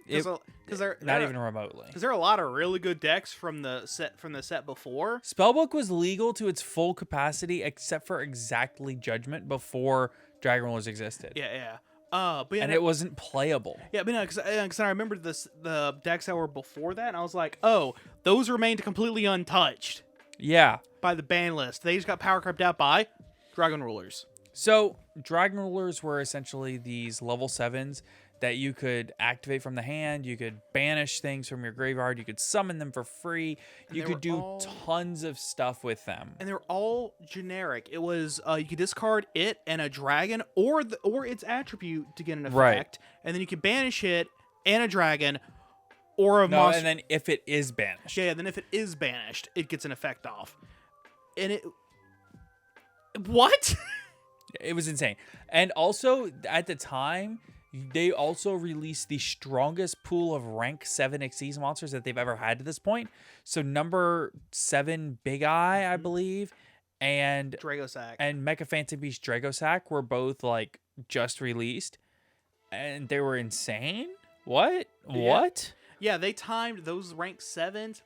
Because they're
Not even remotely.
Because there are a lot of really good decks from the set before.
Spellbook was legal to its full capacity except for exactly Judgment before Dragon Rulers existed.
Yeah. But yeah,
And it wasn't playable.
Yeah, but no, because I remembered the decks that were before that, and I was like, oh, those remained completely untouched
Yeah.
by the ban list. They just got power crept out by Dragon Rulers.
So Dragon Rulers were essentially these level 7s that you could activate from the hand. You could banish things from your graveyard. You could summon them for free. You could do tons of stuff with them.
And they're all generic. It was you could discard it and a dragon or its attribute to get an effect,
Right.
and then you could banish it and a dragon or a
No,
monster.
and then if it is banished.
Yeah, then if it is banished, it gets an effect off. And it what?
It was insane. And also, at the time, they also released the strongest pool of rank 7 Xyz monsters that they've ever had to this point. So number 7 Big Eye, I believe, and
Dragosack.
and Mecha Phantom Beast Dragosack were both like just released, and they were insane. What? What?
Yeah, they timed those rank 7s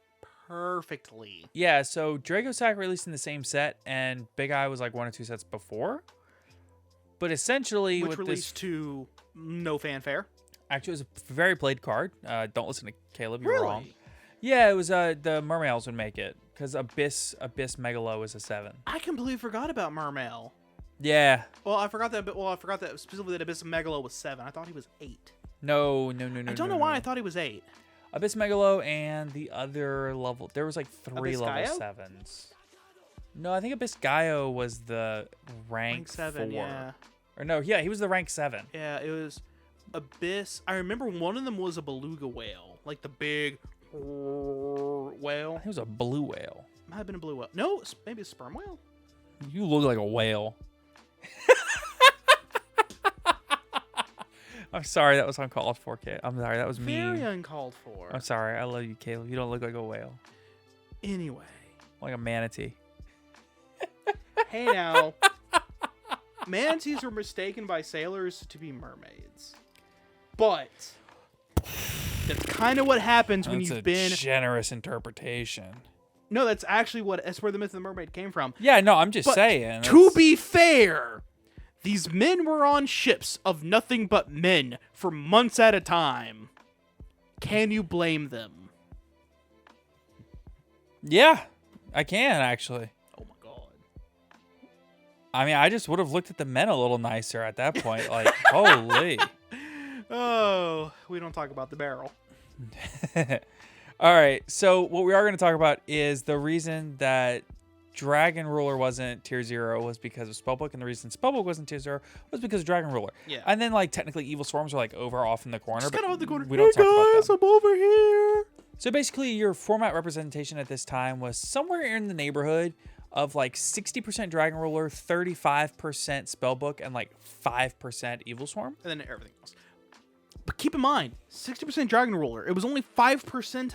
perfectly.
Yeah, so Dragosack released in the same set, and Big Eye was like 1 or 2 sets before. But essentially,
Which
with
released
this,
to no fanfare.
actually, it was a very played card. Don't listen to Caleb. You're
Really?
wrong. Yeah, it was the Mermails would make it because Abyss Megalo is a 7.
I completely forgot about Mermail.
Yeah.
Well, I forgot that specifically that Abyss Megalo was 7. I thought he was 8.
No.
I don't know why I thought he was 8.
Abyss Megalo and the other level. There was like 3
Abyss
level
Gaio?
7s. No, I think Abyss Gaio was the rank
7,
4.
yeah.
Or no, yeah, he was the rank 7.
Yeah, it was Abyss. I remember one of them was a beluga whale, like the big whale.
He was a blue whale.
Might have been a blue whale. No, maybe a sperm whale.
You look like a whale. I'm sorry, that was uncalled for, Kate. I'm sorry, that was
Very
mean.
uncalled for.
I'm sorry, I love you, Caleb. You don't look like a whale.
Anyway,
Like a manatee.
hey now, manatees were mistaken by sailors to be mermaids, but that's kind of what happens when
That's
you've
a
been.
generous interpretation.
No, that's where the myth of the mermaid came from.
Yeah, no, I'm just
But
saying.
To be fair, these men were on ships of nothing but men for months at a time. Can you blame them?
Yeah, I can actually.
Oh my god.
I mean, I just would have looked at the men a little nicer at that point. Like, holy.
Oh, we don't talk about the barrel.
All right, so what we are going to talk about is the reason that Dragon Ruler wasn't tier 0 was because of Spellbook, and the reason Spellbook wasn't tier 0 was because of Dragon Ruler.
Yeah.
And then, like, technically Evil Swarms are, like, over off in the corner.
Just
but
kind of on the corner.
we don't talk about them.
I'm over here.
So basically, your format representation at this time was somewhere in the neighborhood of, like, 60% Dragon Ruler, 35% Spellbook, and, like, 5% Evil Swarm.
And then everything else. But keep in mind, 60% Dragon Ruler. It was only 5 percent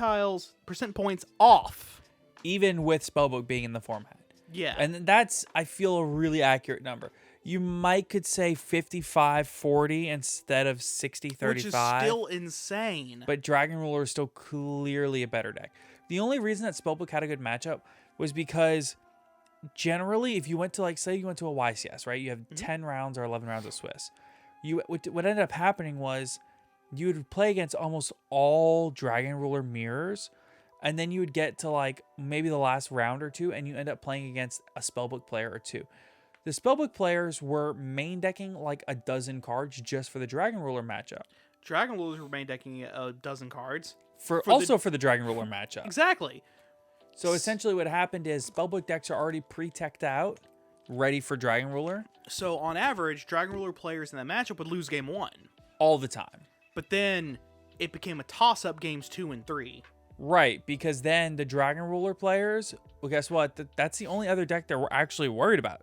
points off.
Even with Spellbook being in the format.
Yeah.
And that's, I feel, a really accurate number. You could say 55-40 instead of 60-35.
Which is still insane.
But Dragon Ruler is still clearly a better deck. The only reason that Spellbook had a good matchup was because generally, if you went to, like, say you went to a YCS, right? You have 10 rounds or 11 rounds of Swiss. What ended up happening was you would play against almost all Dragon Ruler mirrors, and then you would get to, like, maybe the last round or two, and you end up playing against a Spellbook player or two. The Spellbook players were main decking like a dozen cards just for the Dragon Ruler matchup.
Dragon Rulers were main decking a dozen cards.
For the Dragon Ruler matchup.
Exactly.
So essentially what happened is Spellbook decks are already pre-teched out. ready for Dragon Ruler
So on average, Dragon Ruler players in that matchup would lose game 1.
all the time.
But then it became a toss-up games 2 and 3.
Right, because then the Dragon Ruler players, well, guess what? That's the only other deck that we're actually worried about.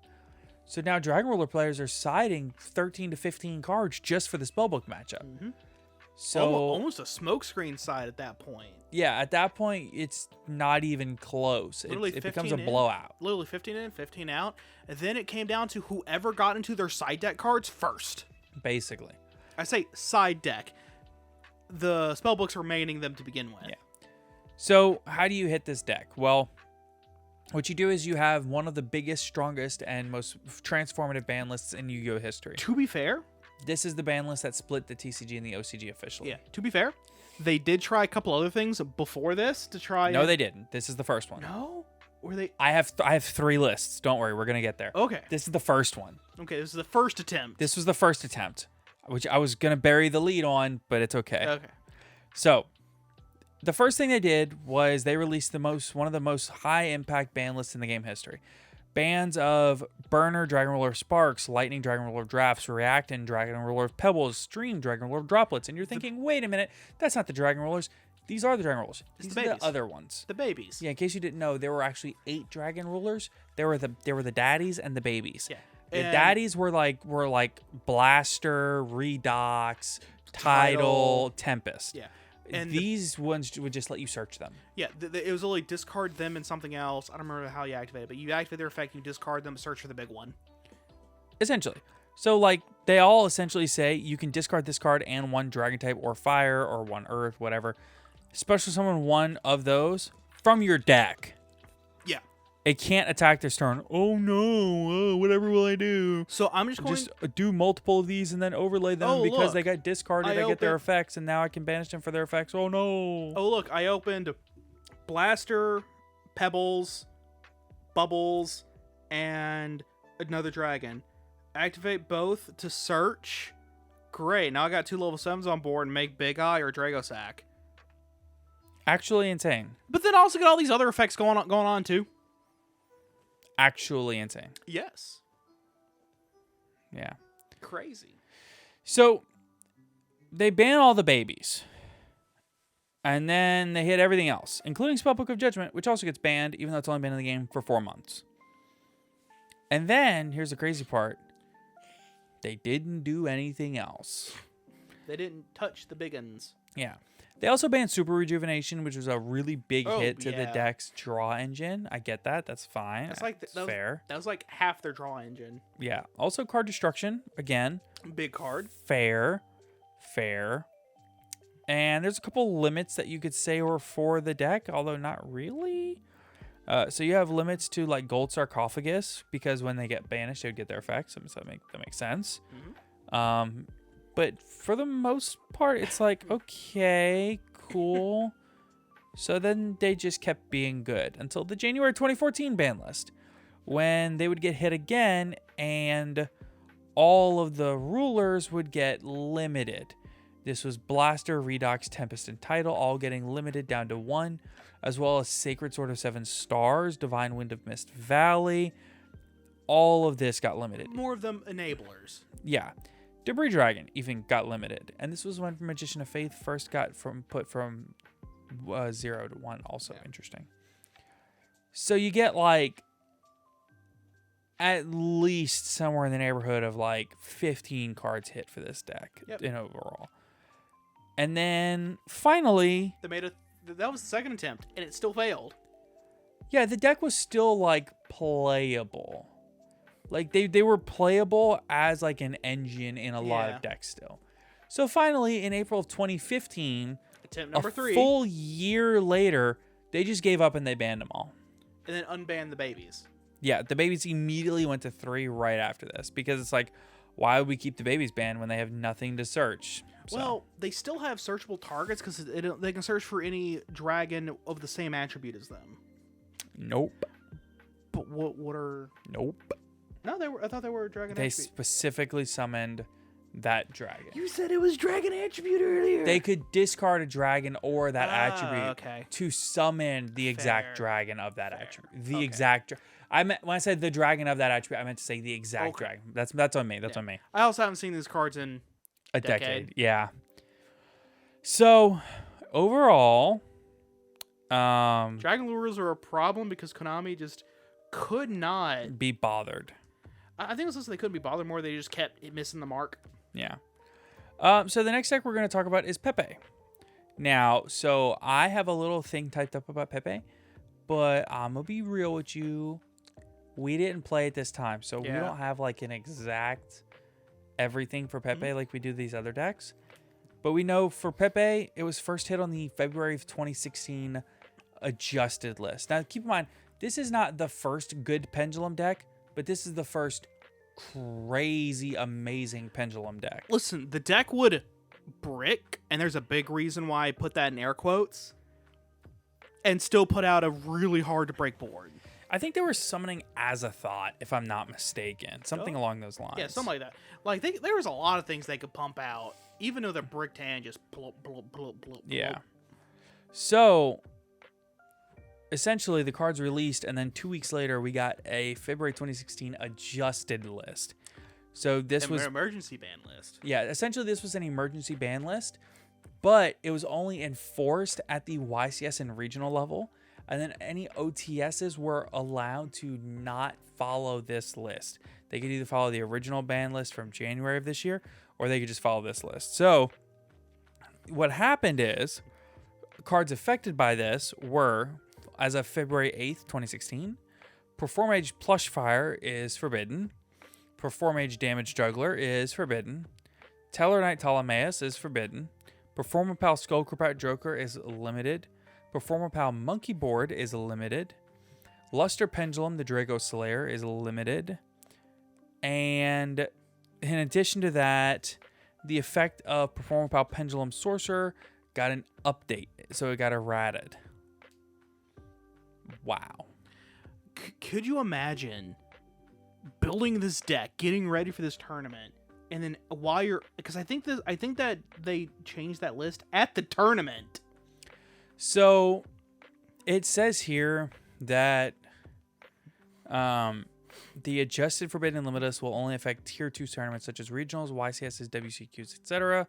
So now Dragon Ruler players are siding 13 to 15 cards just for the Spellbook matchup.
Mm-hmm.
So
almost a smokescreen side at that point.
yeah, at that point, it's not even close.
Literally
It becomes a
15 in.
blowout.
Literally 15 in, 15 out. And then it came down to whoever got into their side deck cards first.
Basically.
I say side deck. The spellbooks remaining them to begin with.
Yeah. So how do you hit this deck? Well, what you do is you have one of the biggest, strongest, and most transformative ban lists in Yu-Gi-Oh history.
To be fair,
This is the ban list that split the TCG and the OCG officially.
yeah. To be fair, they did try a couple other things before this to try.
No, they didn't. This is the first one.
No. Were they?
I have 3 lists. Don't worry, we're gonna get there.
Okay.
This is the first one.
Okay. This is the first attempt.
This was the first attempt, which I was gonna bury the lead on, but it's okay.
Okay.
So, the first thing they did was they released one of the most high impact ban lists in the game history. Bans of Burner, Dragon Ruler Sparks, Lightning, Dragon Ruler Drafts, Reactin, Dragon Ruler Pebbles, Stream, Dragon Ruler Droplets. And you're thinking, wait a minute, that's not the Dragon Rulers. These are the Dragon Rulers. These
the
are
babies.
the other ones.
The babies.
Yeah, in case you didn't know, there were actually 8 Dragon Rulers. There were the daddies and the babies.
Yeah.
The
And-
daddies were like Blaster, Redox, Tidal, Tempest.
Yeah.
And
And
these ones would just let you search them.
Yeah, it was only discard them and something else. I don't remember how you activate it, but you activate their effect, you discard them, search for the big one.
Essentially. So, like, they all essentially say you can discard this card and 1 Dragon type or Fire or 1 Earth, whatever. Special summon 1 of those from your deck.
Yeah.
It can't attack this turn. Oh no, whatever will I do?
So I'm just going.
Just do multiple of these and then overlay them
Oh,
because
look.
they got discarded.
I
I get their
open-
effects, and now I can banish them for their effects. Oh no.
Oh look, I opened Blaster, Pebbles, Bubbles, and another dragon. Activate both to search. Great. Now I got 2 level 7s on board and make Big Eye or Dragosack.
Actually insane.
But then also get all these other effects going on too.
Actually insane.
Yes.
Yeah.
Crazy.
So they ban all the babies. And then they hit everything else, including Spellbook of Judgment, which also gets banned, even though it's only been in the game for 4 months. And then, here's the crazy part. They didn't do anything else.
They didn't touch the big uns.
Yeah. They also banned Super Rejuvenation, which was a really big
Oh,
hit to the
yeah.
deck's draw engine. I get that. That's fine.
That's like
It's fair.
That was like half their draw engine.
Yeah. Also, Card Destruction, again.
Big card.
Fair. And there's a couple limits that you could say were for the deck, although not really. So you have limits to like Gold Sarcophagus, because when they get banished, they would get their effects. So that makes sense.
Mm-hmm.
But for the most part, it's like, okay, cool. So then they just kept being good until the January 2014 ban list, when they would get hit again and all of the rulers would get limited. This was Blaster, Redox, Tempest, and Tidal, all getting limited down to 1, as well as Sacred Sword of 7 Stars, Divine Wind of Mist Valley. All of this got limited.
More of them enablers.
Yeah. Debris Dragon even got limited. And this was when Magician of Faith first got put from 0 to 1. Also interesting. So you get like at least somewhere in the neighborhood of like 15 cards hit for this deck in overall. And then finally,
They made that was the second attempt, and it still failed.
yeah, the deck was still like playable. Like they were playable as like an engine in a lot
Yeah.
of decks still. So finally, in April of 2015,
Attempt number 3,
full year later, they just gave up and they banned them all.
and then unban the babies.
Yeah, the babies immediately went to 3 right after this, because it's like, why would we keep the babies banned when they have nothing to search? So,
Well, they still have searchable targets because they can search for any dragon of the same attribute as them.
nope.
But what are?
Nope.
No, I thought they were dragon
They
attribute.
specifically summoned that dragon.
You said it was dragon attribute earlier.
They could discard a dragon or that attribute
okay.
to summon the exact
Fair.
dragon of that
Fair.
attribute. The
Okay.
exact. I meant when I said the dragon of that attribute, I meant to say the exact
Okay.
dragon. That's on me. That's on me.
I also haven't seen these cards in
A
decade.
decade. Yeah. So overall,
Dragon lures are a problem because Konami just could not.
be bothered.
I think it was just they couldn't be bothered more. They just kept missing the mark.
Yeah. So the next deck we're going to talk about is Pepe. Now, so I have a little thing typed up about Pepe, but I'm going to be real with you. We didn't play it this time, so we
Yeah.
don't have like an exact everything for Pepe like we do these other decks. But we know for Pepe, it was first hit on the February of 2016 adjusted list. Now, keep in mind, this is not the first good Pendulum deck, but this is the first crazy, amazing Pendulum deck.
Listen, the deck would brick, and there's a big reason why I put that in air quotes, and still put out a really hard to break board.
I think they were summoning as a thought, if I'm not mistaken. Something along those lines.
Yeah, something like that. Like, there was a lot of things they could pump out, even though the brick tan just blop, blop, blop, blop,
Yeah.
blop.
So, essentially, the card's released, and then 2 weeks later, we got a February 2016 adjusted list. So this was
emergency ban list.
Yeah, essentially this was an emergency ban list, but it was only enforced at the YCS and regional level, and then any OTSs were allowed to not follow this list. They could either follow the original ban list from January of this year, or they could just follow this list. So what happened is cards affected by this were, as of February 8th, 2016, Perform Age Plush Fire is forbidden. Perform Age Damage Juggler is forbidden. Tellarknight Ptolemaeus is forbidden. Performapal Skullcrobat Joker is limited. Performapal Monkey Board is limited. Luster Pendulum, the Drago Slayer, is limited. And in addition to that, the effect of Performapal Pendulum Sorcerer got an update, so it got errated. Wow.
Could you imagine building this deck, getting ready for this tournament, and then while you're, because I think that they changed that list at the tournament.
So it says here that the adjusted Forbidden Limitless will only affect Tier 2 tournaments such as regionals, YCSs, WCQs, etc.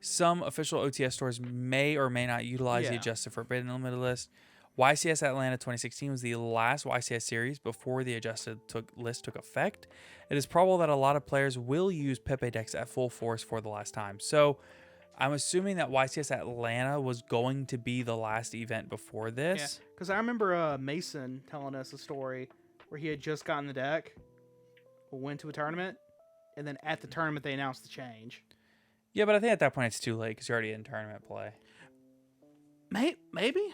Some official OTS stores may or may not utilize the
Yeah.
adjusted Forbidden Limitless. YCS Atlanta 2016 was the last YCS series before the adjusted list took effect. It is probable that a lot of players will use Pepe decks at full force for the last time. So I'm assuming that YCS Atlanta was going to be the last event before
Yeah,
this.
because I remember Mason telling us a story where he had just gotten the deck, went to a tournament, and then at the tournament they announced the change.
Yeah, but I think at that point it's too late because you're already in tournament play.
Maybe.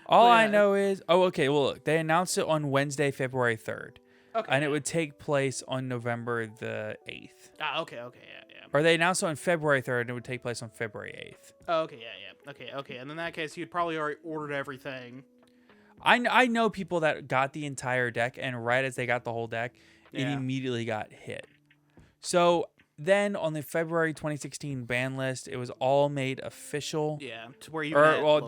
All
But
I
yeah.
know is, okay, well, look, they announced it on Wednesday, February 3rd,
Okay.
and it would take place on November the 8th.
Okay, yeah.
Or they announced it on February 3rd, and it would take place on February 8th.
Oh, okay, yeah. Okay. And in that case, you'd probably already ordered everything.
I know people that got the entire deck, and right as they got the whole deck, it
Yeah.
immediately got hit. So then on the February 2016 ban list, it was all made official.
Yeah, to where you.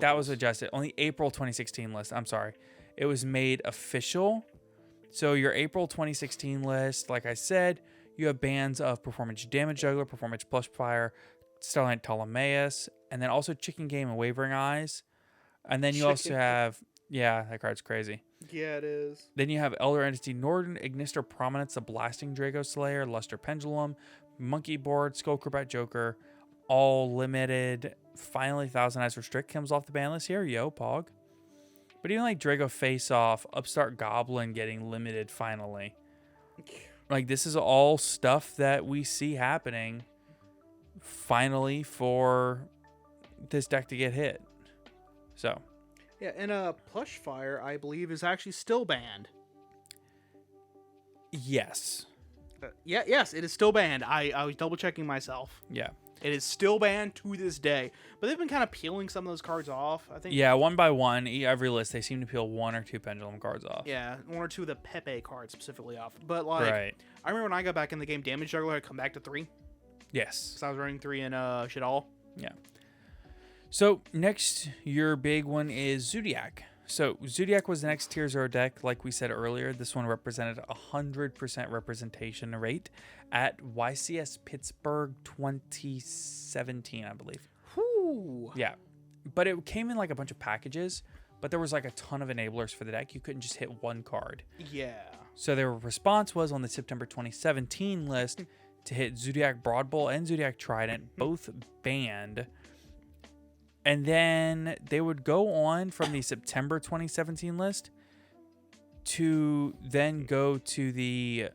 That was adjusted. On the April 2016 list, I'm sorry. It was made official. So your April 2016 list, like I said, you have bans of Performance Damage Juggler, Performance Plush Fire, Starlight Ptolemaeus, and then also Chicken Game and Wavering Eyes. And then you also have, yeah, that card's crazy.
Yeah, it is.
Then you have Elder Entity Norden, Ignister Prominence, the Blasting Drago Slayer, Luster Pendulum, Monkey Board, Skullcrobat Joker, all limited. Finally, Thousand Eyes Restrict comes off the ban list here. Yo, Pog. But even like Drago Face Off, Upstart Goblin getting limited finally. Like, this is all stuff that we see happening finally for this deck to get hit. So,
Yeah, and Plush Fire, I believe, is actually still banned.
yes.
Yes, it is still banned. I was double checking myself.
Yeah.
It is still banned to this day. But they've been kind of peeling some of those cards off, I think.
Yeah, one by one, every list, they seem to peel 1 or 2 pendulum cards off.
Yeah, 1 or 2 of the Pepe cards specifically off. But, like,
Right.
I remember when I got back in the game, Damage Juggler had come back to 3.
Yes.
Because I was running 3 in Shadal.
Yeah. So, next, your big one is Zodiac. So, Zodiac was the next Tier 0 deck. Like we said earlier, this one represented 100% representation rate at YCS Pittsburgh 2017, I believe.
Whew.
Yeah. But it came in like a bunch of packages, but there was like a ton of enablers for the deck. You couldn't just hit one card.
Yeah.
So, their response was on the September 2017 list to hit Zodiac Broadbull and Zodiac Trident, both banned. And then they would go on from the September 2017 list to then go to the,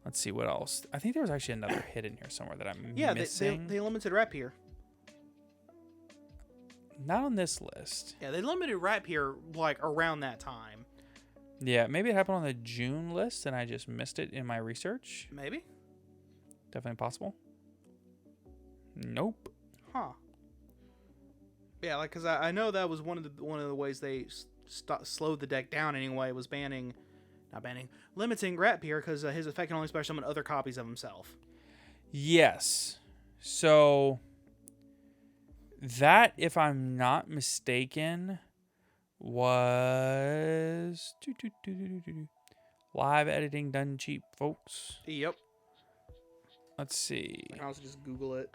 let's see what else. I think there was actually another hit in here somewhere that I'm missing.
they limited Rap here.
Not on this list.
Yeah, they limited Rap here like around that time.
Yeah, maybe it happened on the June list and I just missed it in my research.
Maybe.
Definitely possible. Nope.
Huh. Yeah, like because I know that was one of the ways they slowed the deck down anyway, was limiting Rat here because his effect can only special summon other copies of himself.
Yes. So that, if I'm not mistaken, was live editing done cheap, folks.
Yep.
Let's see.
I can also just Google it.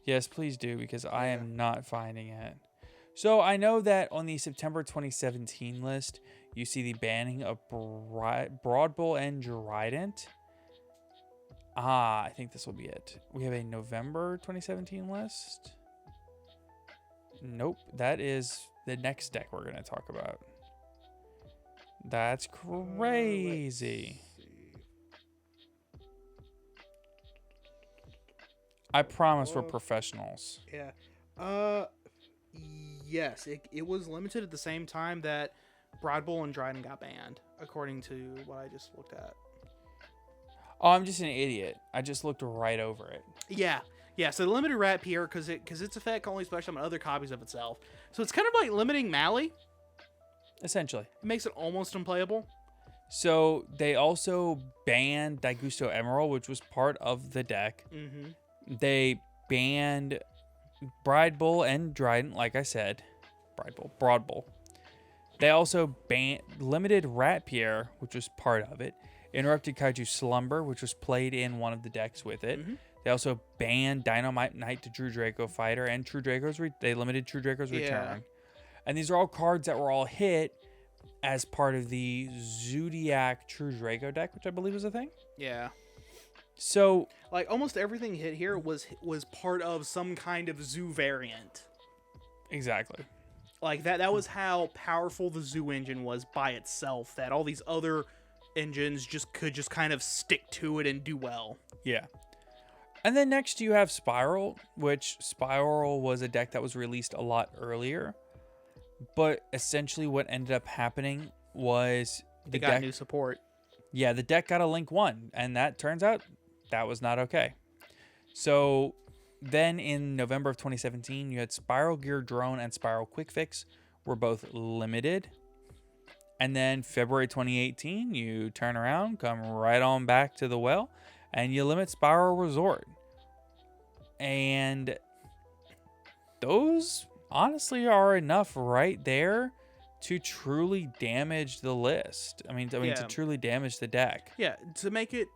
Yes, please do, because I am not finding it. So I know that on the September 2017 list, you see the banning of Broadbull and Trident. I think this will be it. We have a November 2017 list. Nope, that is the next deck we're going to talk about. That's crazy. I promise we're professionals.
Yeah. Yes, it was limited at the same time that Broadbull and Trident got banned, according to what I just looked at.
Oh, I'm just an idiot. I just looked right over it.
Yeah. Yeah, so the limited Rat here, because its effect can only special summon other copies of itself. So it's kind of like limiting Mally.
Essentially.
It makes it almost unplayable.
So they also banned Daigusto Emerald, which was part of the deck.
Mm-hmm.
They banned Broadbull and Trident, like I said. Broadbull. They also limited Ratpier, which was part of it. Interrupted Kaiju Slumber, which was played in one of the decks with it.
Mm-hmm.
They also banned Dynamite Knight to True Draco Fighter and True Draco's they limited True Draco's Return. And these are all cards that were all hit as part of the Zodiac True Draco deck, which I believe was a thing.
Yeah.
So,
like, almost everything hit here was part of some kind of zoo variant.
exactly.
Like, that was how powerful the zoo engine was by itself, that all these other engines could kind of stick to it and do well.
Yeah. And then next you have Spiral, which Spiral was a deck that was released a lot earlier. But essentially what ended up happening was
They got new support.
Yeah, the deck got a Link 1, and that turns out that was not okay. So then in November of 2017, you had Spiral Gear Drone and Spiral Quick Fix were both limited. And then February 2018, you turn around, come right on back to the well, and you limit Spiral Resort. And those honestly are enough right there to truly damage the list. I mean, to truly damage the deck.
Yeah, to make it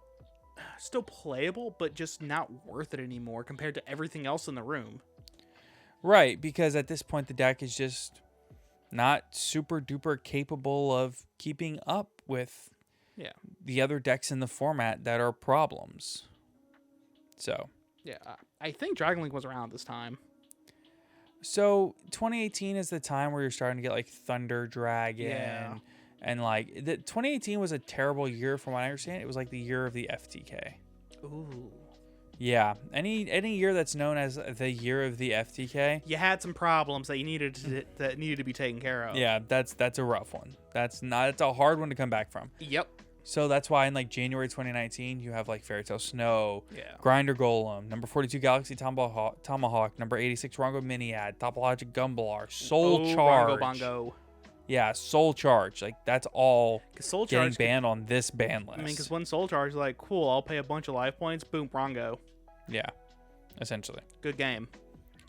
still playable, but just not worth it anymore compared to everything else in the room.
Right, because at this point, the deck is just not super duper capable of keeping up with the other decks in the format that are problems. So.
Yeah, I think Dragon Link was around at this time.
So 2018 is the time where you're starting to get like Thunder Dragon, and like 2018 was a terrible year from what I understand. It was like the year of the FTK.
Ooh.
Yeah, any year that's known as the year of the FTK,
you had some problems that needed to be taken care of.
Yeah, that's a rough one. That's a hard one to come back from.
Yep.
So that's why in like January 2019, you have like Fairy Tale Snow,
Yeah.
Grinder Golem, number 42 Galaxy Tomahawk, number 86 Rongo Miniad, Topologic Gumbalar, Soul Charge.
Rongo Bongo.
Yeah, Soul Charge. Like that's all
'Cause Soul
getting
Charge
banned on this ban list.
I mean, because one Soul Charge is like, cool, I'll pay a bunch of life points. Boom, Rongo.
Yeah, essentially.
Good game.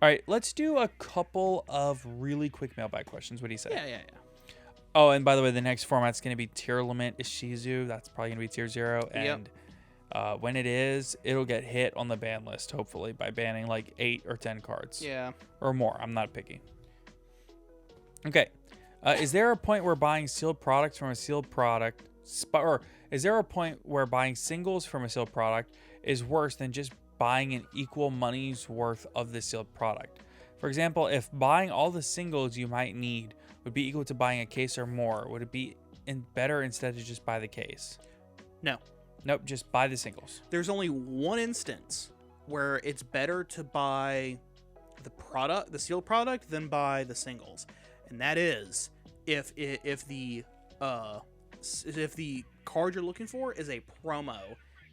All right, let's do a couple of really quick mailbag questions. What do you say?
Yeah.
Oh, and by the way, the next format's going to be tier limit Ishizu. That's probably going to be tier 0.
Yep.
And when it is, it'll get hit on the ban list, hopefully, by banning like 8 or 10 cards.
Yeah.
Or more. I'm not picky. Okay. Is there a point where buying sealed products from a sealed product... or is there a point where buying singles from a sealed product is worse than just buying an equal money's worth of the sealed product? For example, if buying all the singles you might need would be equal to buying a case or more, would it be better instead to just buy the case?
No.
Nope, just buy the singles.
There's only one instance where it's better to buy the sealed product, than buy the singles, and that is if the card you're looking for is a promo,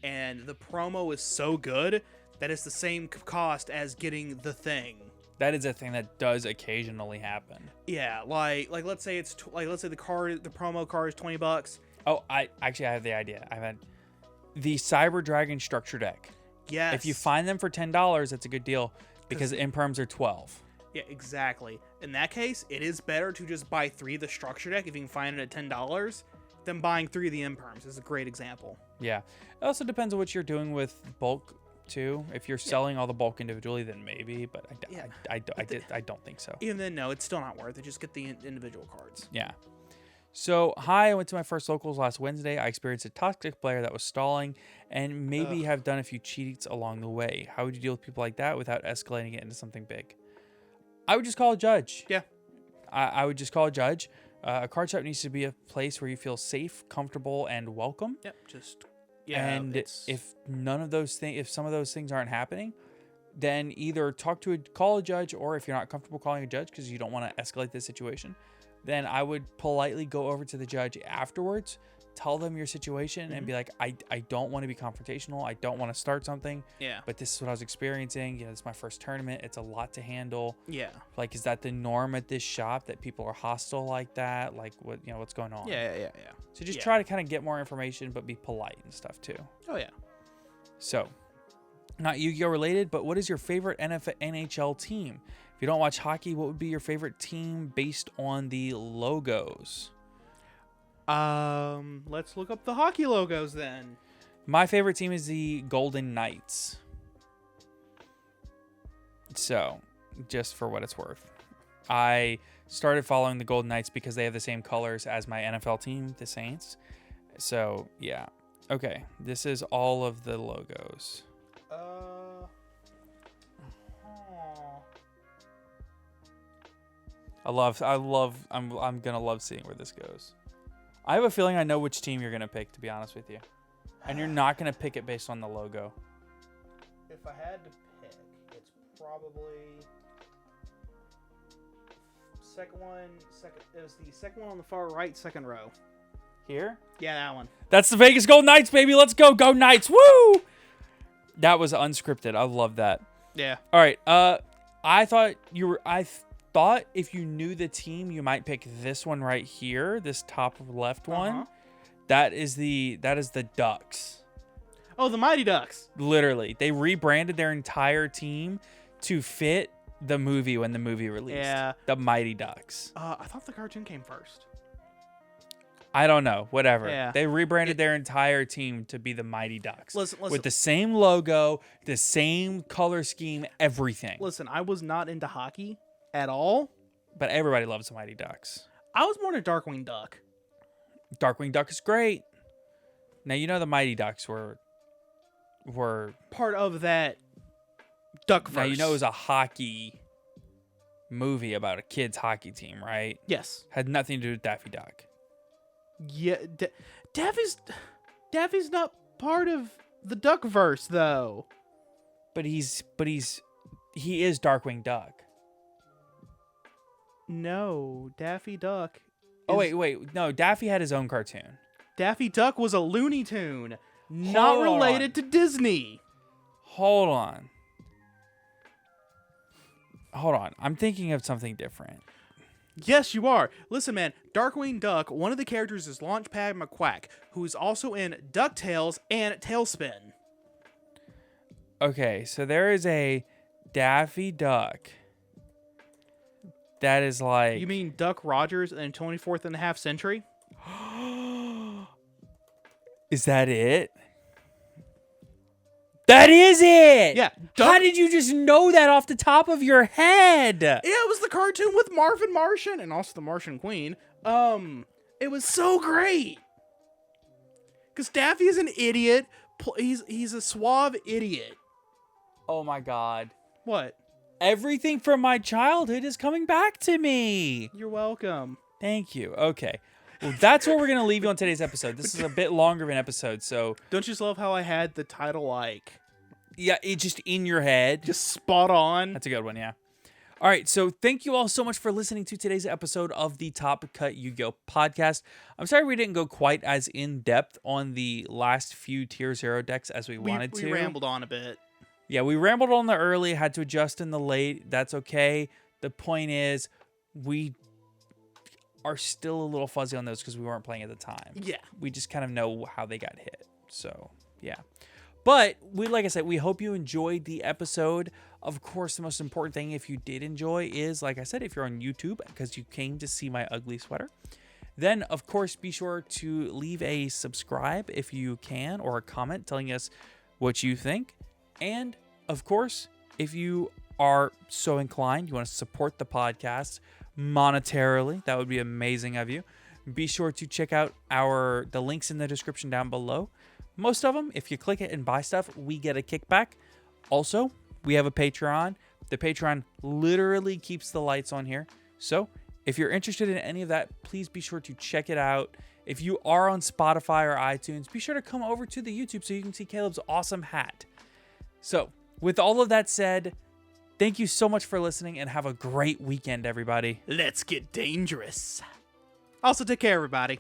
and the promo is so good that it's the same cost as getting the thing.
That is a thing that does occasionally happen.
Yeah, like let's say the promo card is $20.
Oh, I have the idea. I've had the Cyber Dragon structure deck.
Yes.
If you find them for $10, that's a good deal because Imperms are 12.
Yeah, exactly. In that case, it is better to just buy 3 of the structure deck if you can find it at $10 than buying 3 of the Imperms. Is a great example.
Yeah. It also depends on what you're doing with bulk too. If you're selling all the bulk individually, then maybe, but I don't think so.
Even then, no, it's still not worth it. Just get the individual cards.
Yeah. So, hi, I went to my first locals last Wednesday. I experienced a toxic player that was stalling and maybe have done a few cheats along the way. How would you deal with people like that without escalating it into something big? I would just call a judge.
Yeah.
I would just call a judge. A card shop needs to be a place where you feel safe, comfortable, and welcome.
Yep. And
if none of those things, if some of those things aren't happening, then either call a judge, or if you're not comfortable calling a judge because you don't want to escalate the situation, then I would politely go over to the judge afterwards, tell them your situation, and be like, I don't want to be confrontational. I don't want to start something.
Yeah.
But this is what I was experiencing. It's my first tournament. It's a lot to handle.
Yeah.
Like, is that the norm at this shop that people are hostile like that? Like, what's going on?
Yeah.
So just try to kind of get more information, but be polite and stuff too.
Oh yeah.
So, not Yu-Gi-Oh related, but what is your favorite NHL team? If you don't watch hockey, what would be your favorite team based on the logos?
Let's look up the hockey logos then.
My favorite team is the Golden Knights. So, just for what it's worth. I started following the Golden Knights because they have the same colors as my NFL team, the Saints. So, yeah. Okay, this is all of the logos. I'm gonna love seeing where this goes. I have a feeling I know which team you're gonna pick, to be honest with you. And you're not gonna pick it based on the logo.
If I had to pick, it's probably it was the second one on the far right, second row.
Here?
Yeah, that one.
That's the Vegas Golden Knights, baby. Let's go Knights. Woo! That was unscripted. I love that.
Yeah.
All right. I thought if you knew the team, you might pick this one right here, this top left one. That is the Ducks.
Oh, the Mighty Ducks.
Literally, they rebranded their entire team to fit the movie when the movie released.
Yeah.
The Mighty Ducks.
I thought the cartoon came first.
I don't know. Whatever.
Yeah.
They rebranded their entire team to be the Mighty Ducks.
Listen.
With the same logo, the same color scheme, everything.
Listen, I was not into hockey at all.
But everybody loves the Mighty Ducks.
I was more into Darkwing Duck.
Darkwing Duck is great. Now, you know the Mighty Ducks were
part of that Duckverse.
Now, you know it was a hockey movie about a kid's hockey team, right?
Yes.
Had nothing to do with Daffy Duck.
Yeah, Daffy's not part of the Duckverse though.
But he is Darkwing Duck.
No, Daffy Duck.
Oh wait, no, Daffy had his own cartoon.
Daffy Duck was a Looney Tune, not
Hold
related to Disney.
Hold on. I'm thinking of something different.
Yes, you are. Listen, man, Darkwing Duck, one of the characters is Launchpad McQuack, who is also in DuckTales and Tailspin.
Okay, so there is a Daffy Duck that is like...
You mean Duck Rogers in 24th and a half century?
Is that it? That is it!
Yeah.
How did you just know that off the top of your head?
Yeah, it was the cartoon with Marvin Martian and also the Martian Queen. It was so great. Because Daffy is an idiot. He's a suave idiot.
Oh my god.
What?
Everything from my childhood is coming back to me.
You're welcome.
Thank you. Okay. Well, that's where we're going to leave you on today's episode. This is a bit longer of an episode, so...
Don't you just love how I had the title,
Yeah, it just in your head.
just spot on?
That's a good one, yeah. All right, so thank you all so much for listening to today's episode of the Top Cut Yu-Gi-Oh! Podcast. I'm sorry we didn't go quite as in-depth on the last few Tier 0 decks as we wanted to.
We rambled on a bit.
Yeah, we rambled on the early, had to adjust in the late. That's okay. The point is, we are still a little fuzzy on those because we weren't playing at the time.
Yeah.
We just kind of know how they got hit. So, yeah. But, like I said, we hope you enjoyed the episode. Of course, the most important thing, if you did enjoy, is, like I said, if you're on YouTube, because you came to see my ugly sweater, then, of course, be sure to leave a subscribe if you can, or a comment telling us what you think. And, of course, if you are so inclined, you want to support the podcast monetarily, that would be amazing of you. Be sure to check out the links in the description down below. Most of them, if you click it and buy stuff, we get a kickback. Also, we have a Patreon. The Patreon literally keeps the lights on here. So, if you're interested in any of that, please be sure to check it out. If you are on Spotify or iTunes, be sure to come over to the YouTube so you can see Caleb's awesome hat. So, with all of that said, thank you so much for listening and have a great weekend, everybody.
Let's get dangerous. Also, take care, everybody.